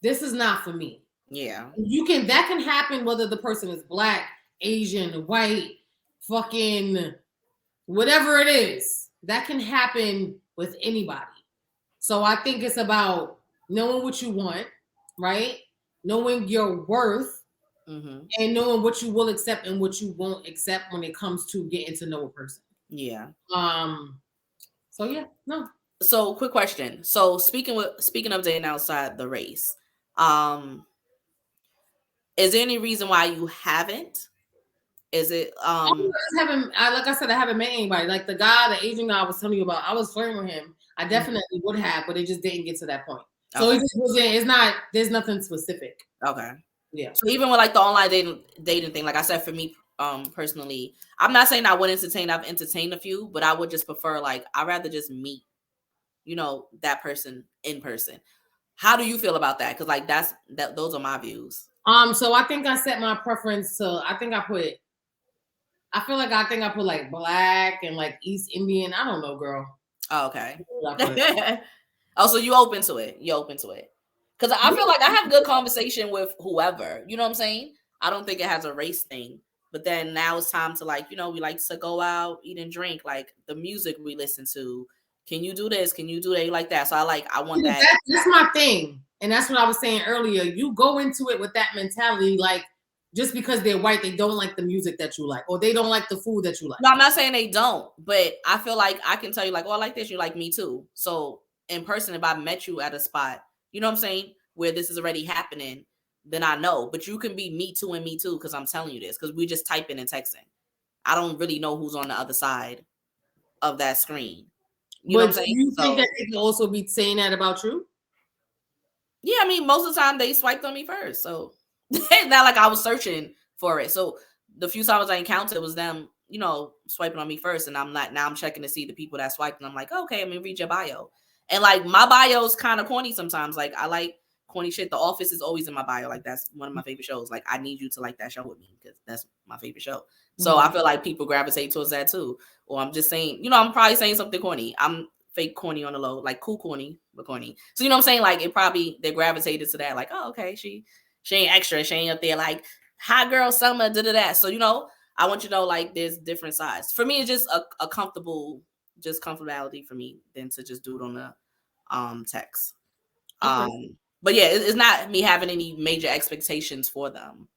this is not for me. Yeah, that can happen whether the person is black, Asian, white, fucking whatever it is. That can happen with anybody. So I think it's about knowing what you want, right? Knowing your worth, and knowing what you will accept and what you won't accept when it comes to getting to know a person. Yeah. So yeah, no. So quick question. So speaking of dating outside the race, is there any reason why you haven't? Is it like I said, I haven't met anybody. Like the Asian guy I was telling you about, I was flirting with him. I definitely would have, but it just didn't get to that point. So it just wasn't. There's nothing specific. Okay. Yeah. So even with like the online dating thing, like I said, for me personally, I'm not saying I would entertain. I've entertained a few, but I would just prefer I'd rather just meet, that person in person. How do you feel about that? Because those are my views. So I think I set my preference to. I think I put like black and like East Indian. I don't know, girl. Oh, okay. Oh, so you open to it? Because I feel like I have good conversation with whoever. You know what I'm saying? I don't think it has a race thing. But then now it's time to we like to go out, eat and drink. Like the music we listen to. Can you do this? Can you do that? Like that. So I want that. That's my thing. And that's what I was saying earlier. You go into it with that mentality, like just because they're white, they don't like the music that you like, or they don't like the food that you like. No, I'm not saying they don't, but I feel like I can tell you I like this. You like me too. So in person, if I met you at a spot, you know what I'm saying, where this is already happening, then I know. But you can be me too and me too, because I'm telling you this, because we just typing and texting. I don't really know who's on the other side of that screen. You know what I'm saying? You think that they can also be saying that about you? Yeah, I mean, most of the time they swiped on me first. So it's not like I was searching for it. So the few times I encountered was them, swiping on me first. And I'm checking to see the people that swiped. And I'm like, okay, I'm going to read your bio. And my bio is kind of corny sometimes. Like I like corny shit. The Office is always in my bio. Like that's one of my favorite shows. Like I need you to like that show with me because that's my favorite show. So I feel like people gravitate towards that too. Or I'm just saying, I'm probably saying something corny. I'm fake corny on the low, like cool corny, but corny. So you know what I'm saying? Like it probably they gravitated to that. Like, oh, okay, she ain't extra. She ain't up there like hot girl summer, da. So I want you to know there's different sides. For me, it's just a comfortability for me than to just do it on the text. Okay. But yeah, it's not me having any major expectations for them.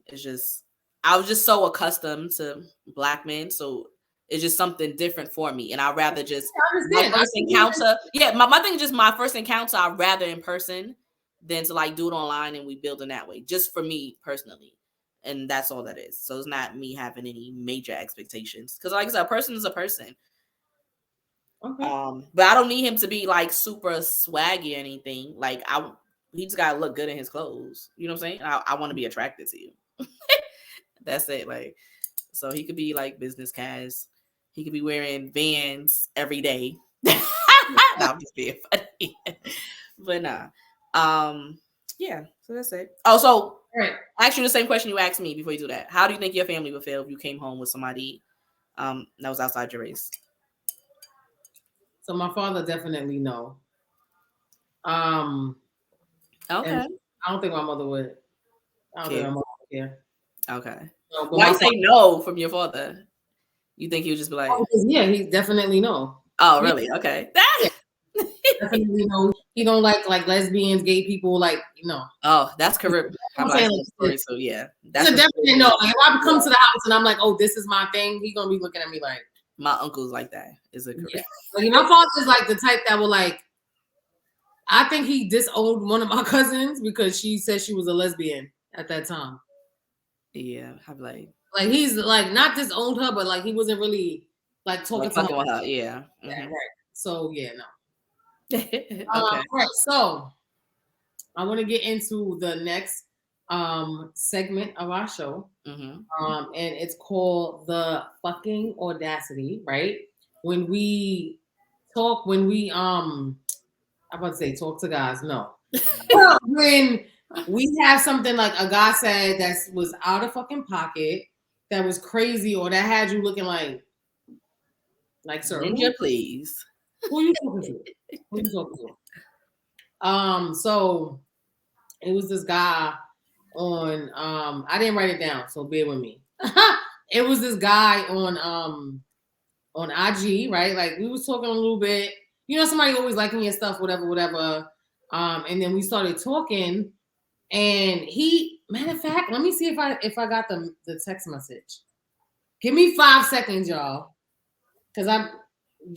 It's just I was just so accustomed to black men, so it's just something different for me, and I'd rather just my first encounter. Yeah, my thing is just my first encounter. I'd rather in person than to do it online and we build in that way. Just for me personally, And that's all that is. So it's not me having any major expectations. Because like I said, a person is a person. Okay. But I don't need him to be like super swaggy or anything. Like he just gotta look good in his clothes. You know what I'm saying? I want to be attracted to you. That's it. Like, so he could be like business cast. He could be wearing Vans every day. No, I'm just being funny. But nah. Yeah, so that's it. Oh, so Right. ask you the same question you asked me before you do that. How do you think your family would feel if you came home with somebody that was outside your race? So my father definitely no. Okay. I don't think my mother would. I don't think my mother would care. Okay. No, Why you say no from your father? You think he would just be like, yeah, he's definitely no. Oh, really? Okay. Yeah. Definitely no. He don't like lesbians, gay people, like, Oh, that's correct. I'm saying, like, story, so yeah. That's a definite no. Like, if I come to the house and I'm like, oh, this is my thing, he's gonna be looking at me like, my uncle's like that. Is it correct? Yeah. Like, my father is like the type that will like, I think he disowned one of my cousins because she said she was a lesbian at that time. Yeah, I'm like he's like not disowned her, but like he wasn't really like talking to her. With her. Yeah. Mm-hmm. Right. So yeah, no. Okay. Right. So I want to get into the next segment of our show. Mm-hmm. And it's called the fucking audacity, right? When we I'm about to say talk to guys, no. When we have something like a guy said that was out of fucking pocket, that was crazy, or that had you looking like sir, Ninja, please. Who are you talking to? Who are you talking to? So it was this guy on I didn't write it down, so bear with me. It was this guy on IG, right? Like we was talking a little bit, somebody always liking your stuff, whatever. And then we started talking, and matter of fact, let me see if I got the text message. Give me 5 seconds, y'all, because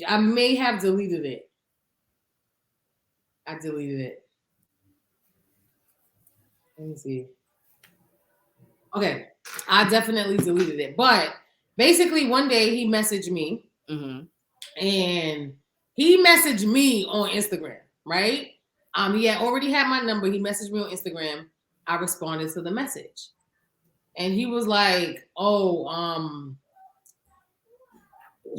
I may have deleted it. I deleted it. Let me see. Okay, I definitely deleted it. But basically, one day he messaged me, and he messaged me on Instagram, right? He had already had my number. He messaged me on Instagram. I responded to the message, and he was like, "Oh,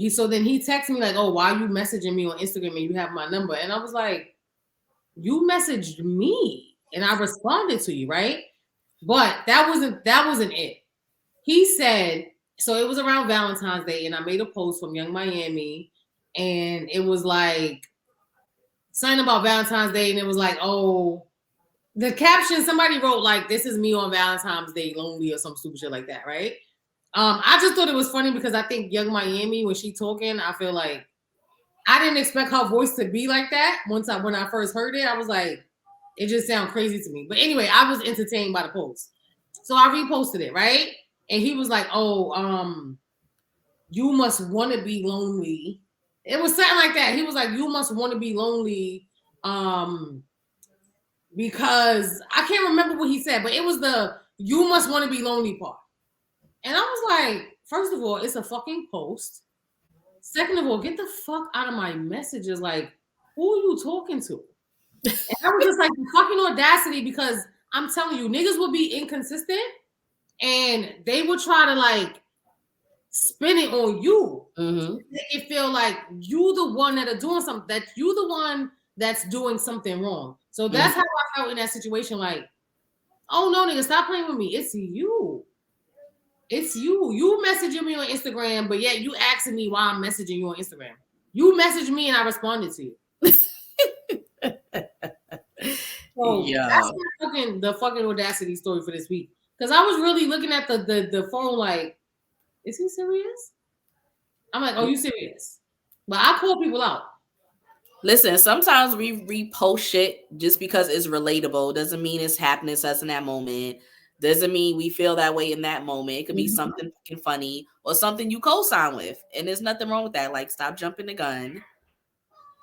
so then he texted me like, "Oh, why are you messaging me on Instagram and you have my number?" And I was like, "You messaged me, and I responded to you, right?" But that wasn't it. He said, so it was around Valentine's Day, and I made a post from Young Miami, and it was like something about Valentine's Day, and it was like, oh, the caption, somebody wrote like, "This is me on Valentine's Day, lonely," or some stupid shit like that, right? I just thought it was funny because I think Young Miami, when she talking, I feel like I didn't expect her voice to be like that. When I first heard it, I was like, it just sounded crazy to me. But anyway, I was entertained by the post. So I reposted it, right? And he was like, "Oh, you must want to be lonely." It was something like that. He was like, "You must want to be lonely because," I can't remember what he said, but it was the "you must want to be lonely" part. And I was like, first of all, it's a fucking post. Second of all, get the fuck out of my messages. Like, who are you talking to? And I was just like, the fucking audacity, because I'm telling you, niggas would be inconsistent and they would try to like spin it on you. To make it feel like you the one that are doing something, that you the one that's doing something wrong. So that's how I felt in that situation. Like, oh no, nigga, stop playing with me. It's you. It's you. You messaging me on Instagram, but yet you asking me why I'm messaging you on Instagram. You messaged me and I responded to you. So that's the fucking audacity story for this week. Because I was really looking at the phone like, is he serious? I'm like, oh, you serious? But I call people out. Listen, sometimes we repost shit just because it's relatable. Doesn't mean it's happening to us in that moment. Doesn't mean we feel that way in that moment. It could be something fucking funny or something you co-sign with. And there's nothing wrong with that. Like, stop jumping the gun.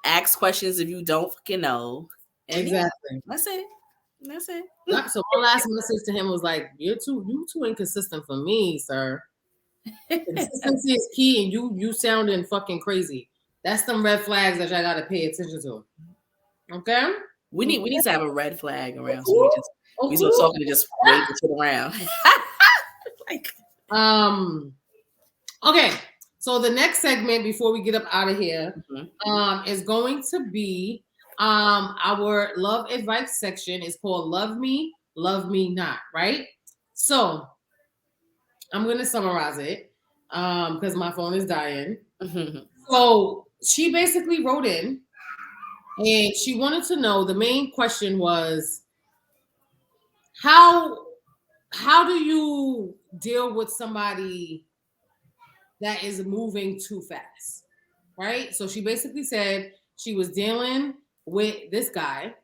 Ask questions if you don't fucking know. And exactly. Yeah, that's it. That's it. Yep. So my last message to him was like, you too inconsistent for me, sir. Consistency is key, and you sounding fucking crazy. That's some red flags that y'all gotta pay attention to. Okay? We need to have a red flag around, so we start talking to just wave the shit around. Like, okay. So the next segment before we get up out of here, is going to be our love advice section. Is called Love Me, Love Me Not, right? So I'm gonna summarize it because my phone is dying. So she basically wrote in and she wanted to know, the main question was, how do you deal with somebody that is moving too fast, right? So she basically said she was dealing with this guy.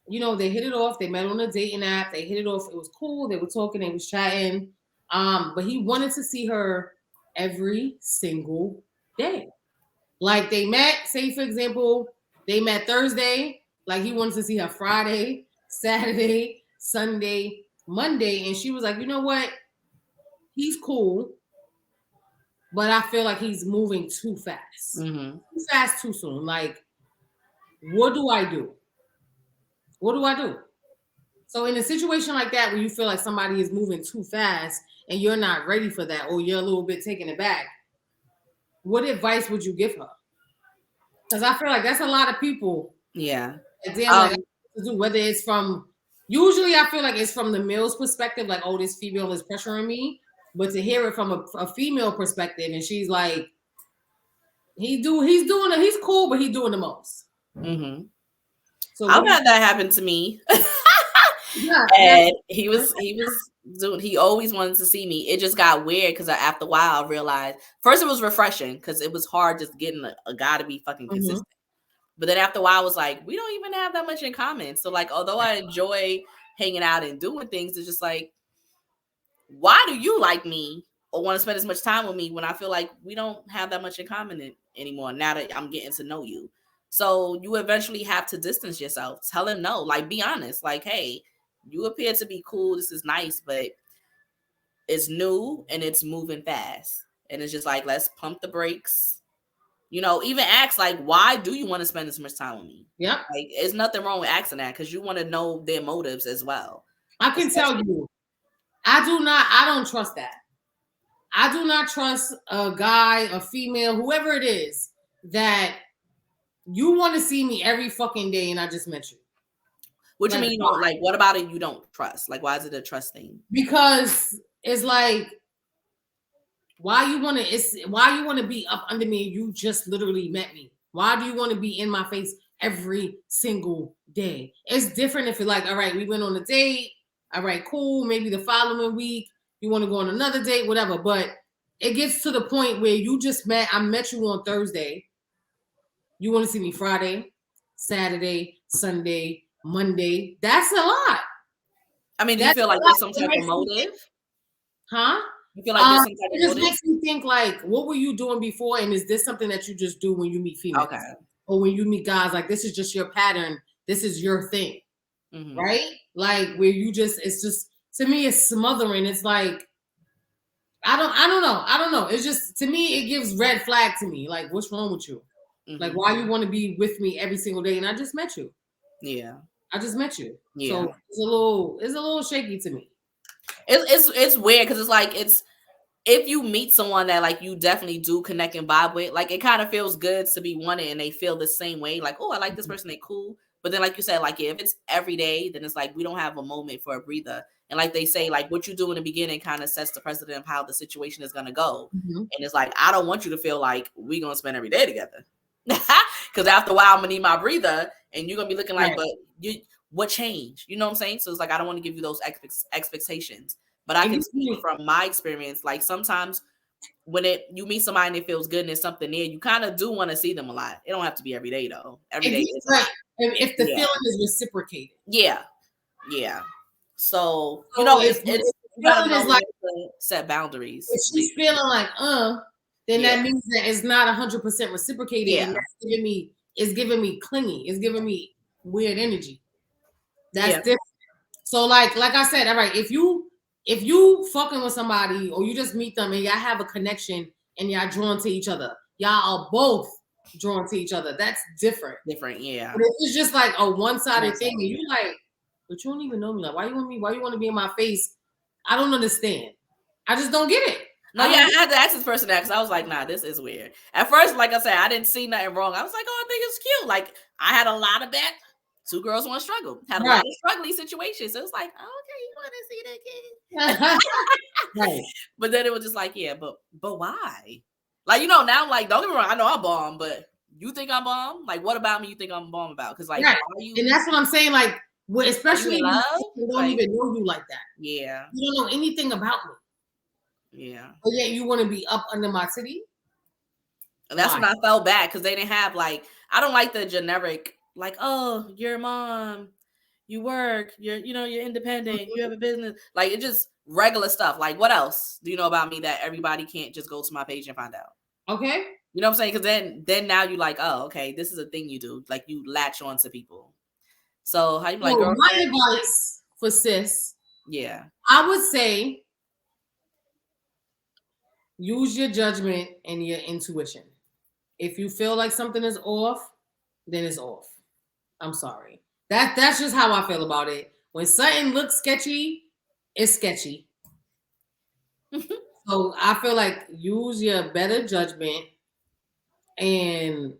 You know, they hit it off. They met on a dating app. They hit it off. It was cool. They were talking. They was chatting. But he wanted to see her every single day. Like they met, say for example, they met Thursday. Like he wanted to see her Friday, Saturday, Sunday, Monday. And she was like, you know what? He's cool, but I feel like he's moving too fast. Too fast, too soon. Like, what do I do? What do I do? So in a situation like that, where you feel like somebody is moving too fast and you're not ready for that, or you're a little bit taken aback, what advice would you give her? Because I feel like that's a lot of people. Yeah. Whether it's from, usually I feel like it's from the male's perspective, like, oh, this female is pressuring me. But to hear it from a female perspective, and she's like, he's cool, but he's doing the most. So I've had that happen to me. Yeah, and he always wanted to see me. It just got weird because after a while I realized, first it was refreshing because it was hard just getting a guy to be fucking consistent. But then after a while I was like, we don't even have that much in common. So like, although I enjoy hanging out and doing things, it's just like, why do you like me or want to spend as much time with me when I feel like we don't have that much in common anymore now that I'm getting to know you? So you eventually have to distance yourself. Tell him no. Like, be honest. Like, hey, you appear to be cool. This is nice, but it's new and it's moving fast. And it's just like, let's pump the brakes. You know, even ask, like, why do you want to spend this much time with me? Yeah. Like, there's nothing wrong with asking that because you want to know their motives as well. I can tell you, I don't trust that. I do not trust a guy, a female, whoever it is, that you want to see me every fucking day and I just met you. What you mean you don't like? What about it you don't trust? Like, why is it a trust thing? Because it's like, why you want to be up under me and you just literally met me? Why do you want to be in my face every single day? It's different if it's like, all right, we went on a date. All right, cool. Maybe the following week you want to go on another date, whatever. But it gets to the point where you just met. I met you on Thursday. You want to see me Friday, Saturday, Sunday, Monday. That's a lot. I mean, do you feel like there's some type of motive? Huh? You feel like there's some type of motive? It just makes me think like, what were you doing before? And is this something that you just do when you meet females? Okay. Or when you meet guys, like this is just your pattern. This is your thing. Right? Like where you just, it's just, to me, it's smothering. It's like, I don't know. It's just, to me, it gives red flag to me. Like, what's wrong with you? Like, why you want to be with me every single day? And I just met you. Yeah. I just met you. Yeah. So it's a little shaky to me. It's weird because it's like, if you meet someone that like you definitely do connect and vibe with, like it kind of feels good to be wanted and they feel the same way. Like, oh, I like this person, they cool. But then, like you said, like if it's every day, then it's like we don't have a moment for a breather. And like they say, like what you do in the beginning kind of sets the precedent of how the situation is gonna go. And it's like, I don't want you to feel like we're gonna spend every day together. Because after a while, I'm gonna need my breather, and you're gonna be looking like, but what changed? You know what I'm saying? So it's like I don't want to give you those expectations. But I can speak from my experience. Like sometimes when you meet somebody and it feels good and there's something there, you kind of do want to see them a lot. It don't have to be every day though. Every day is right. If the feeling is reciprocated. Yeah. So you know, it's you gotta know like to set boundaries. If she's feeling like then that means that it's not 100% reciprocated. Yeah. And it's giving me clingy. It's giving me weird energy. That's different. So like I said, all right, if you fucking with somebody or you just meet them and y'all have a connection and y'all drawn to each other, y'all are both drawn to each other. That's different. Different, yeah. But if it's just like a one-sided thing and you like, but you don't even know me. Like, why you want to be in my face? I don't understand. I just don't get it. No, I had to ask this person that because I was like, nah, this is weird. At first, like I said, I didn't see nothing wrong. I was like, oh, I think it's cute. Like, I had a lot of that. 2 girls, 1 struggle. Had a lot of struggling situations. So it was like, oh, okay, you want to see that kid? Right. But then it was just like, yeah, but why? Like, now I'm like, don't get me wrong, I know I'm bomb, but you think I'm bomb? Like, what about me you think I'm bomb about? Because, like, and that's what I'm saying. Like, especially when people don't even know you like that. Yeah. You don't know anything about me. Yeah. But yet you want to be up under my city? And that's when I felt bad because they didn't have, like, I don't like the generic, like, oh, you're a mom, you work, you're independent, you have a business. Like, it's just regular stuff. Like, what else do you know about me that everybody can't just go to my page and find out? Okay. You know what I'm saying? Because then now you like, oh, okay, this is a thing you do. Like, you latch on to people. So how you like? Well, my advice for sis, yeah, I would say use your judgment and your intuition. If you feel like something is off, then it's off. I'm sorry. That's just how I feel about it. When something looks sketchy, it's sketchy. So I feel like use your better judgment and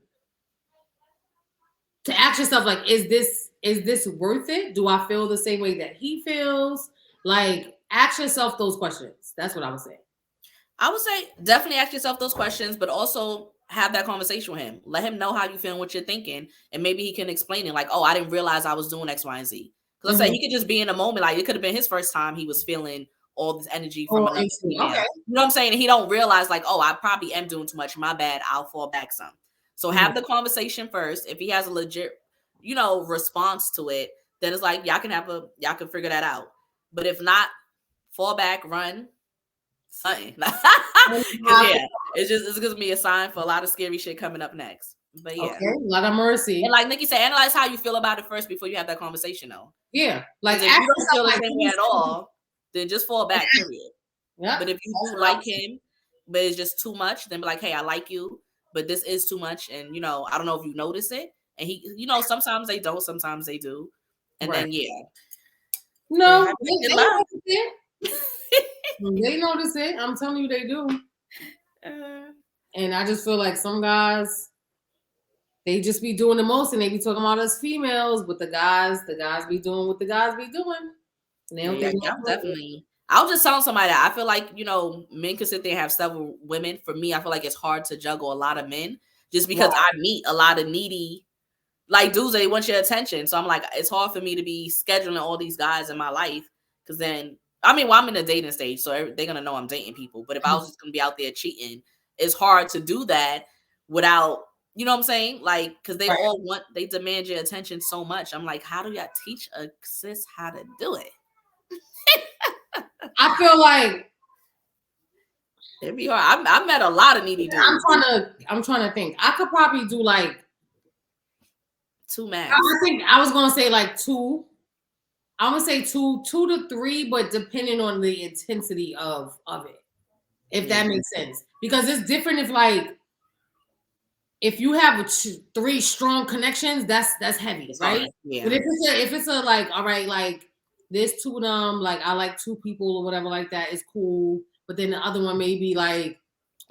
to ask yourself, like, is this worth it? Do I feel the same way that he feels? Like, ask yourself those questions. That's what I would say. I would say definitely ask yourself those questions, but also have that conversation with him. Let him know how you feel and what you're thinking. And maybe he can explain it. Like, oh, I didn't realize I was doing X, Y, and Z. Because let's say he could just be in a moment. Like, it could have been his first time he was feeling all this energy from another female. Okay. You know what I'm saying? And he don't realize, like, oh, I probably am doing too much. My bad. I'll fall back some. So have the conversation first. If he has a legit, response to it, then it's like, y'all can figure that out. But if not, fall back, run, something. Yeah, it's gonna be a sign for a lot of scary shit coming up next. But yeah, okay, a lot of mercy. And like Nikki said, analyze how you feel about it first before you have that conversation, though. Yeah, like if you don't feel the same way at all, then just fall back. Period. Yeah. But if you do like him, but it's just too much, then be like, hey, I like you, but this is too much, and I don't know if you notice it. And he, sometimes they don't, sometimes they do, and then no, they notice it. They notice it. I'm telling you, they do. And I just feel like some guys, they just be doing the most, and they be talking about us females, but the guys be doing what the guys be doing. And they don't think definitely. I'll just tell somebody that I feel like, men can sit there and have several women. For me, I feel like it's hard to juggle a lot of men just because I meet a lot of needy, like, dudes, they want your attention. So I'm like, it's hard for me to be scheduling all these guys in my life because then, I'm in a dating stage, so they're going to know I'm dating people. But if I was just going to be out there cheating, it's hard to do that without, you know what I'm saying? Like, because they demand your attention so much. I'm like, how do y'all teach a sis how to do it? I feel like it'd be hard. I've met a lot of needy dudes. I'm trying to think. I could probably do like 2 max. I think I was gonna say like 2. I would say 2 to 3, but depending on the intensity of it, if that makes sense. Because it's different if you have 3 strong connections, that's heavy, right? Yeah. But if it's a like, all right, like there's 2 of them, like I like 2 people or whatever like that, is cool. But then the other one may be like,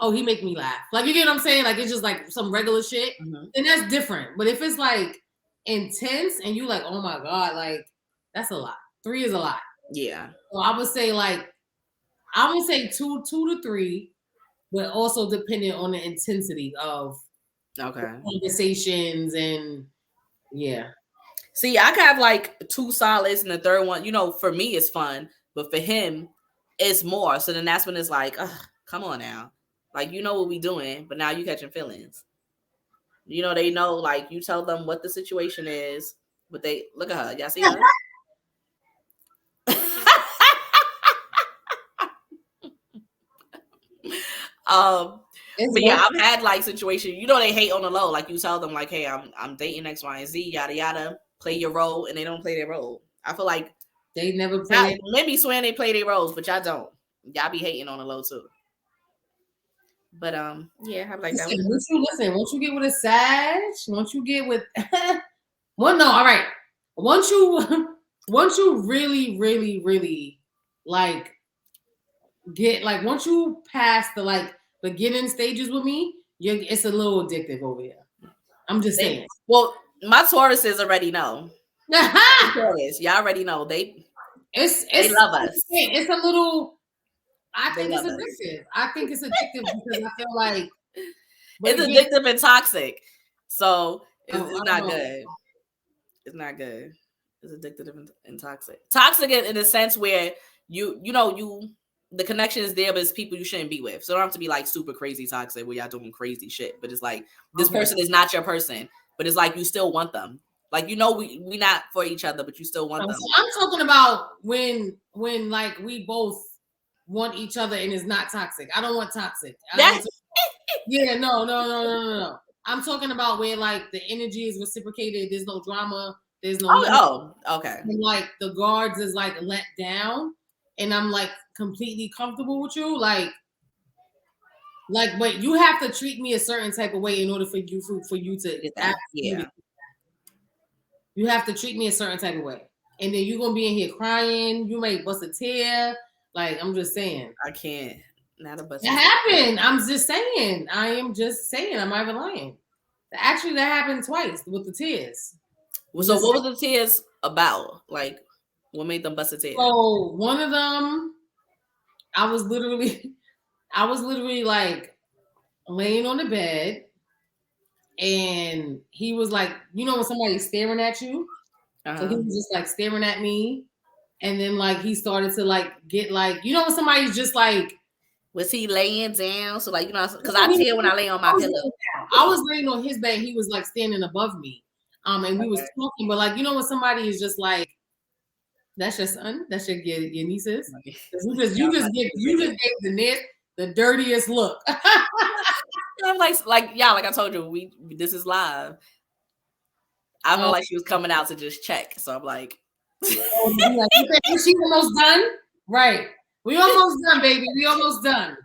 oh, he make me laugh. Like, you get what I'm saying? Like, it's just like some regular shit. Then that's different. But if it's like intense and you like, oh my God, like that's a lot. 3 is a lot. Yeah. So I would say 2 to 3, but also depending on the intensity of conversations and See, I could have like 2 solids and the third one, for me it's fun, but for him it's more. So then that's when it's like, come on now. Like, what we doing, but now you catching feelings. They know, like, you tell them what the situation is, but they look at her. Y'all see her? But yeah, I've had like situations, they hate on the low. Like, you tell them like, hey, I'm dating X, Y, and Z, yada yada, play your role, and they don't play their role. I feel like They never play. Men be swearing they play their roles, but y'all don't. Y'all be hating on the low too. But yeah, I'm like that. Once you get with a Sag, once you get with well, no, all right. Once you really, really, really like get like once you pass the like beginning stages with me, it's a little addictive over here. I'm just saying. Well, my Tauruses already know. Y'all already know they love us. It's a little. I think it's addictive. I think it's addictive because I feel like it's addictive and toxic. So it's not good. It's not good. It's addictive and toxic. Toxic in the sense where you the connection is there, but it's people you shouldn't be with. So it don't have to be like super crazy toxic where y'all doing crazy shit. But it's like this person is not your person, but it's like you still want them. Like we not for each other, but you still want them. So I'm talking about when like we both want each other and it's not toxic. I don't want toxic. No. I'm talking about where like the energy is reciprocated. There's no drama. There's no okay. And like the guards is like let down, and I'm like completely comfortable with you. Like, but you have to treat me a certain type of way in order for you to get that. Yeah. You have to treat me a certain type of way, and then you're gonna be in here crying. You may bust a tear. Like, I'm just saying. I can't. Not a bust. That happened. I'm just saying. I am just saying. I'm not even lying. Actually, that happened twice with the tears. So what was the tears about? Like, what made them bust a tear? So one of them, I was literally like laying on the bed, and he was like, you know, when somebody's staring at you, so he was just like staring at me, and then like he started to like get like, you know, when somebody's just like, was he laying down? So like, you know, because I tear when I lay on my pillow. I was laying on his bed, he was like standing above me, and we was talking, but like, you know, when somebody is just like, that's your son, that's your nieces. You just gave the dirtiest look. I'm like I told you, this is live. I felt like she was coming out to just check, so I'm like, she almost done, right? We almost done, baby. We almost done.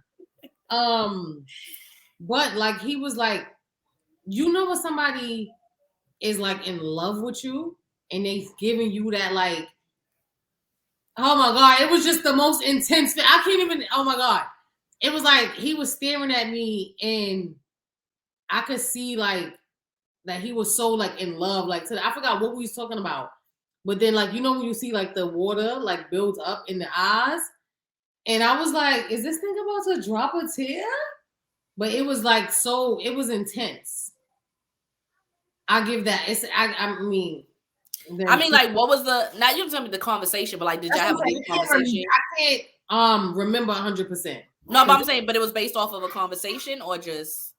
But like he was like, you know, when somebody is like in love with you and they giving you that like, oh my God, it was just the most intense. I can't even, oh my God. It was like he was staring at me and I could see like that he was so like in love. Like, I forgot what we was talking about. But then like, you know, when you see like the water like builds up in the eyes. And I was like, is this thing about to drop a tear? But it was like, it was intense. I give that. I mean, like, what was not you tell me the conversation, but like, did y'all have a deep conversation? I can't remember 100%. No, but I'm saying, but it was based off of a conversation or just.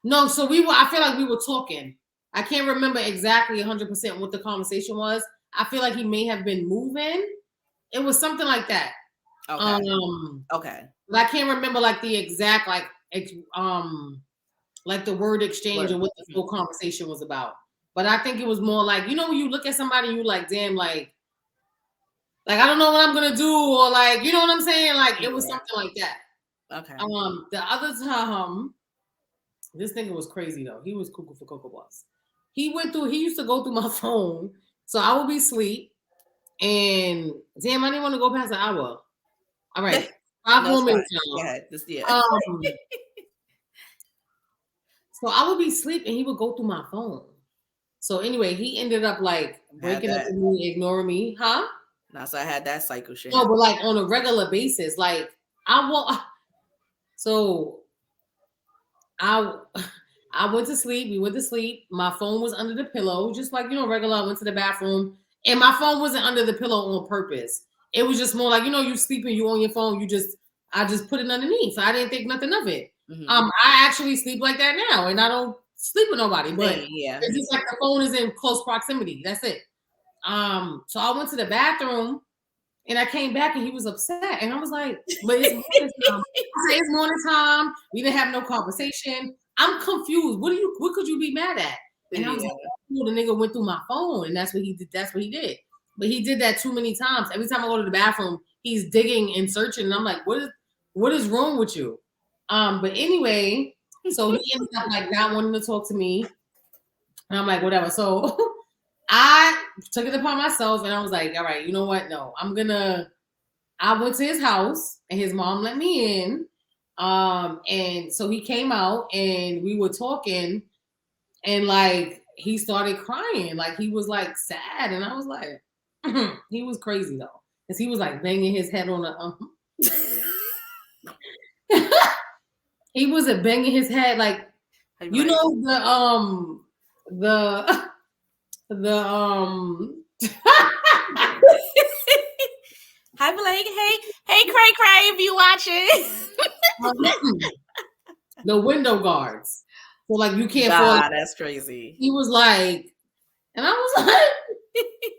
No, so I feel like we were talking. I can't remember exactly 100% what the conversation was. I feel like he may have been moving. It was something like that. Okay. Okay. But I can't remember like the exact like the word exchange or what the full conversation was about. But I think it was more like, you know, when you look at somebody, you like, damn, like I don't know what I'm gonna do, or like, you know what I'm saying? Like it was something like that. Okay. The other time, this nigga was crazy though. He was cuckoo for Cocoa Puffs. He used to go through my phone, so I would be asleep, and damn, I didn't want to go past an hour. All right, 5 more minutes. So I would be asleep, and he would go through my phone. So anyway, he ended up like breaking up with me, ignoring me, huh? No, so I had that cycle shit. No, but like on a regular basis, like I won't. So I went to sleep. We went to sleep. My phone was under the pillow, just like, you know, regular. I went to the bathroom, and my phone wasn't under the pillow on purpose. It was just more like, you know, you sleeping, you on your phone, I just put it underneath. So I didn't think nothing of it. Mm-hmm. I actually sleep like that now, and I don't sleep with nobody, but it's just like the phone is in close proximity. That's it. So I went to the bathroom, and I came back, and he was upset, and I was like, but it's morning time. I said, it's morning time. We didn't have no conversation. I'm confused. What could you be mad at? And I was like, oh, the nigga went through my phone, and that's what he did. But he did that too many times. Every time I go to the bathroom, he's digging and searching. And I'm like, what is wrong with you? But anyway, so he ended up like not wanting to talk to me. And I'm like, whatever. So I took it upon myself and I was like, all right, you know what? No, I went to his house and his mom let me in. And so he came out and we were talking and like he started crying. Like he was like sad. And I was like, he was crazy though. Because he was like banging his head on the he was banging his head like you know the I'd be like, hey, Cray Cray, if you watching. The window guards. So like you can't fall. Nah, that's crazy. He was like, and I was like,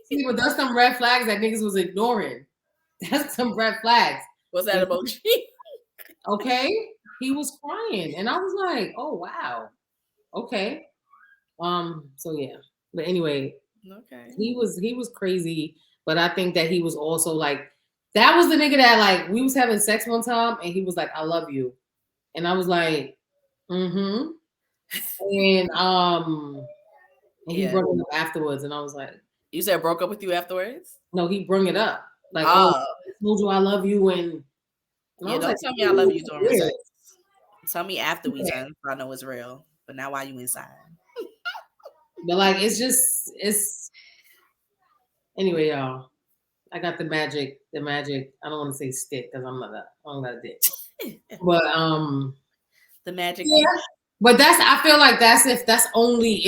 see, but that's some red flags that niggas was ignoring. That's some red flags. What's that emoji? Okay. He was crying. And I was like, oh wow. Okay. So yeah. But anyway, okay. He was crazy, but I think that he was also like that was the nigga that like we was having sex one time and he was like, I love you. And I was like, mm-hmm. And he brought it up afterwards and I was like, you said broke up with you afterwards? No, he brought it up. Like, I told you I love you and don't like, tell me I love you during sex. Tell me after we done so I know it's real. But now while you inside. But like it's anyway, y'all. I got the magic. I don't want to say stick because I don't got a dick. But the magic. Yeah. But I feel like that's only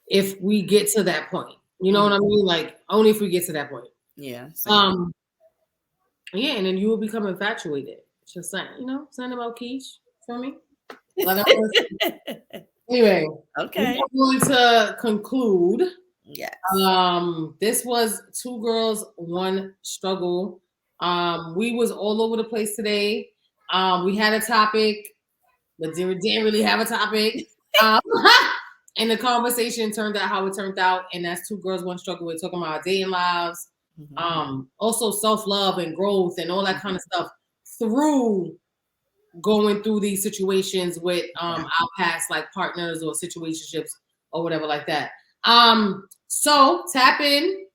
if we get to that point. You know what I mean? Like only if we get to that point. Yeah. Yeah, and then you will become infatuated. Just saying, something about Keish for me. Anyway, okay. We're going to conclude. Yes. This was 2 girls, 1 struggle. We was all over the place today. We had a topic, but didn't really have a topic. And the conversation turned out how it turned out, and that's 2 girls, 1 struggle. We're talking about our dating lives, also self-love and growth and all that kind of stuff through going through these situations with our past like partners or situationships or whatever like that. So tap in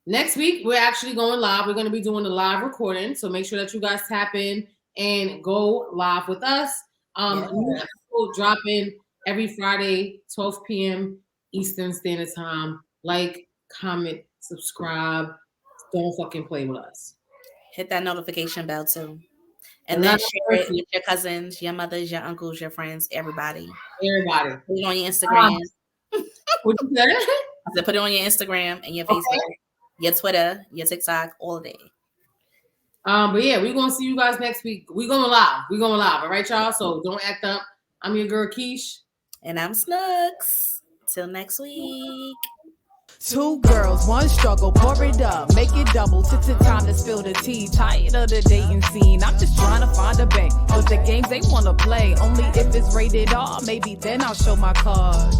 next week. We're actually going live. We're going to be doing a live recording. So make sure that you guys tap in and go live with us. New episode dropping every Friday, 12 p.m. Eastern Standard Time. Like, comment, subscribe. Don't fucking play with us. Hit that notification bell too. And then share it with your cousins, your mothers, your uncles, your friends, everybody. Everybody. Put it on your Instagram. What you said? I said put it on your Instagram and your Facebook, your Twitter, your TikTok, all day. But yeah, we're gonna see you guys next week. We're going live. All right, y'all. So don't act up. I'm your girl Keish. And I'm Snooks. Till next week. 2 girls, 1 struggle, pour it up, make it double, time to spill the tea, tired of the dating scene, I'm just trying to find a bank, but the games they wanna play, only if it's rated R, maybe then I'll show my cards.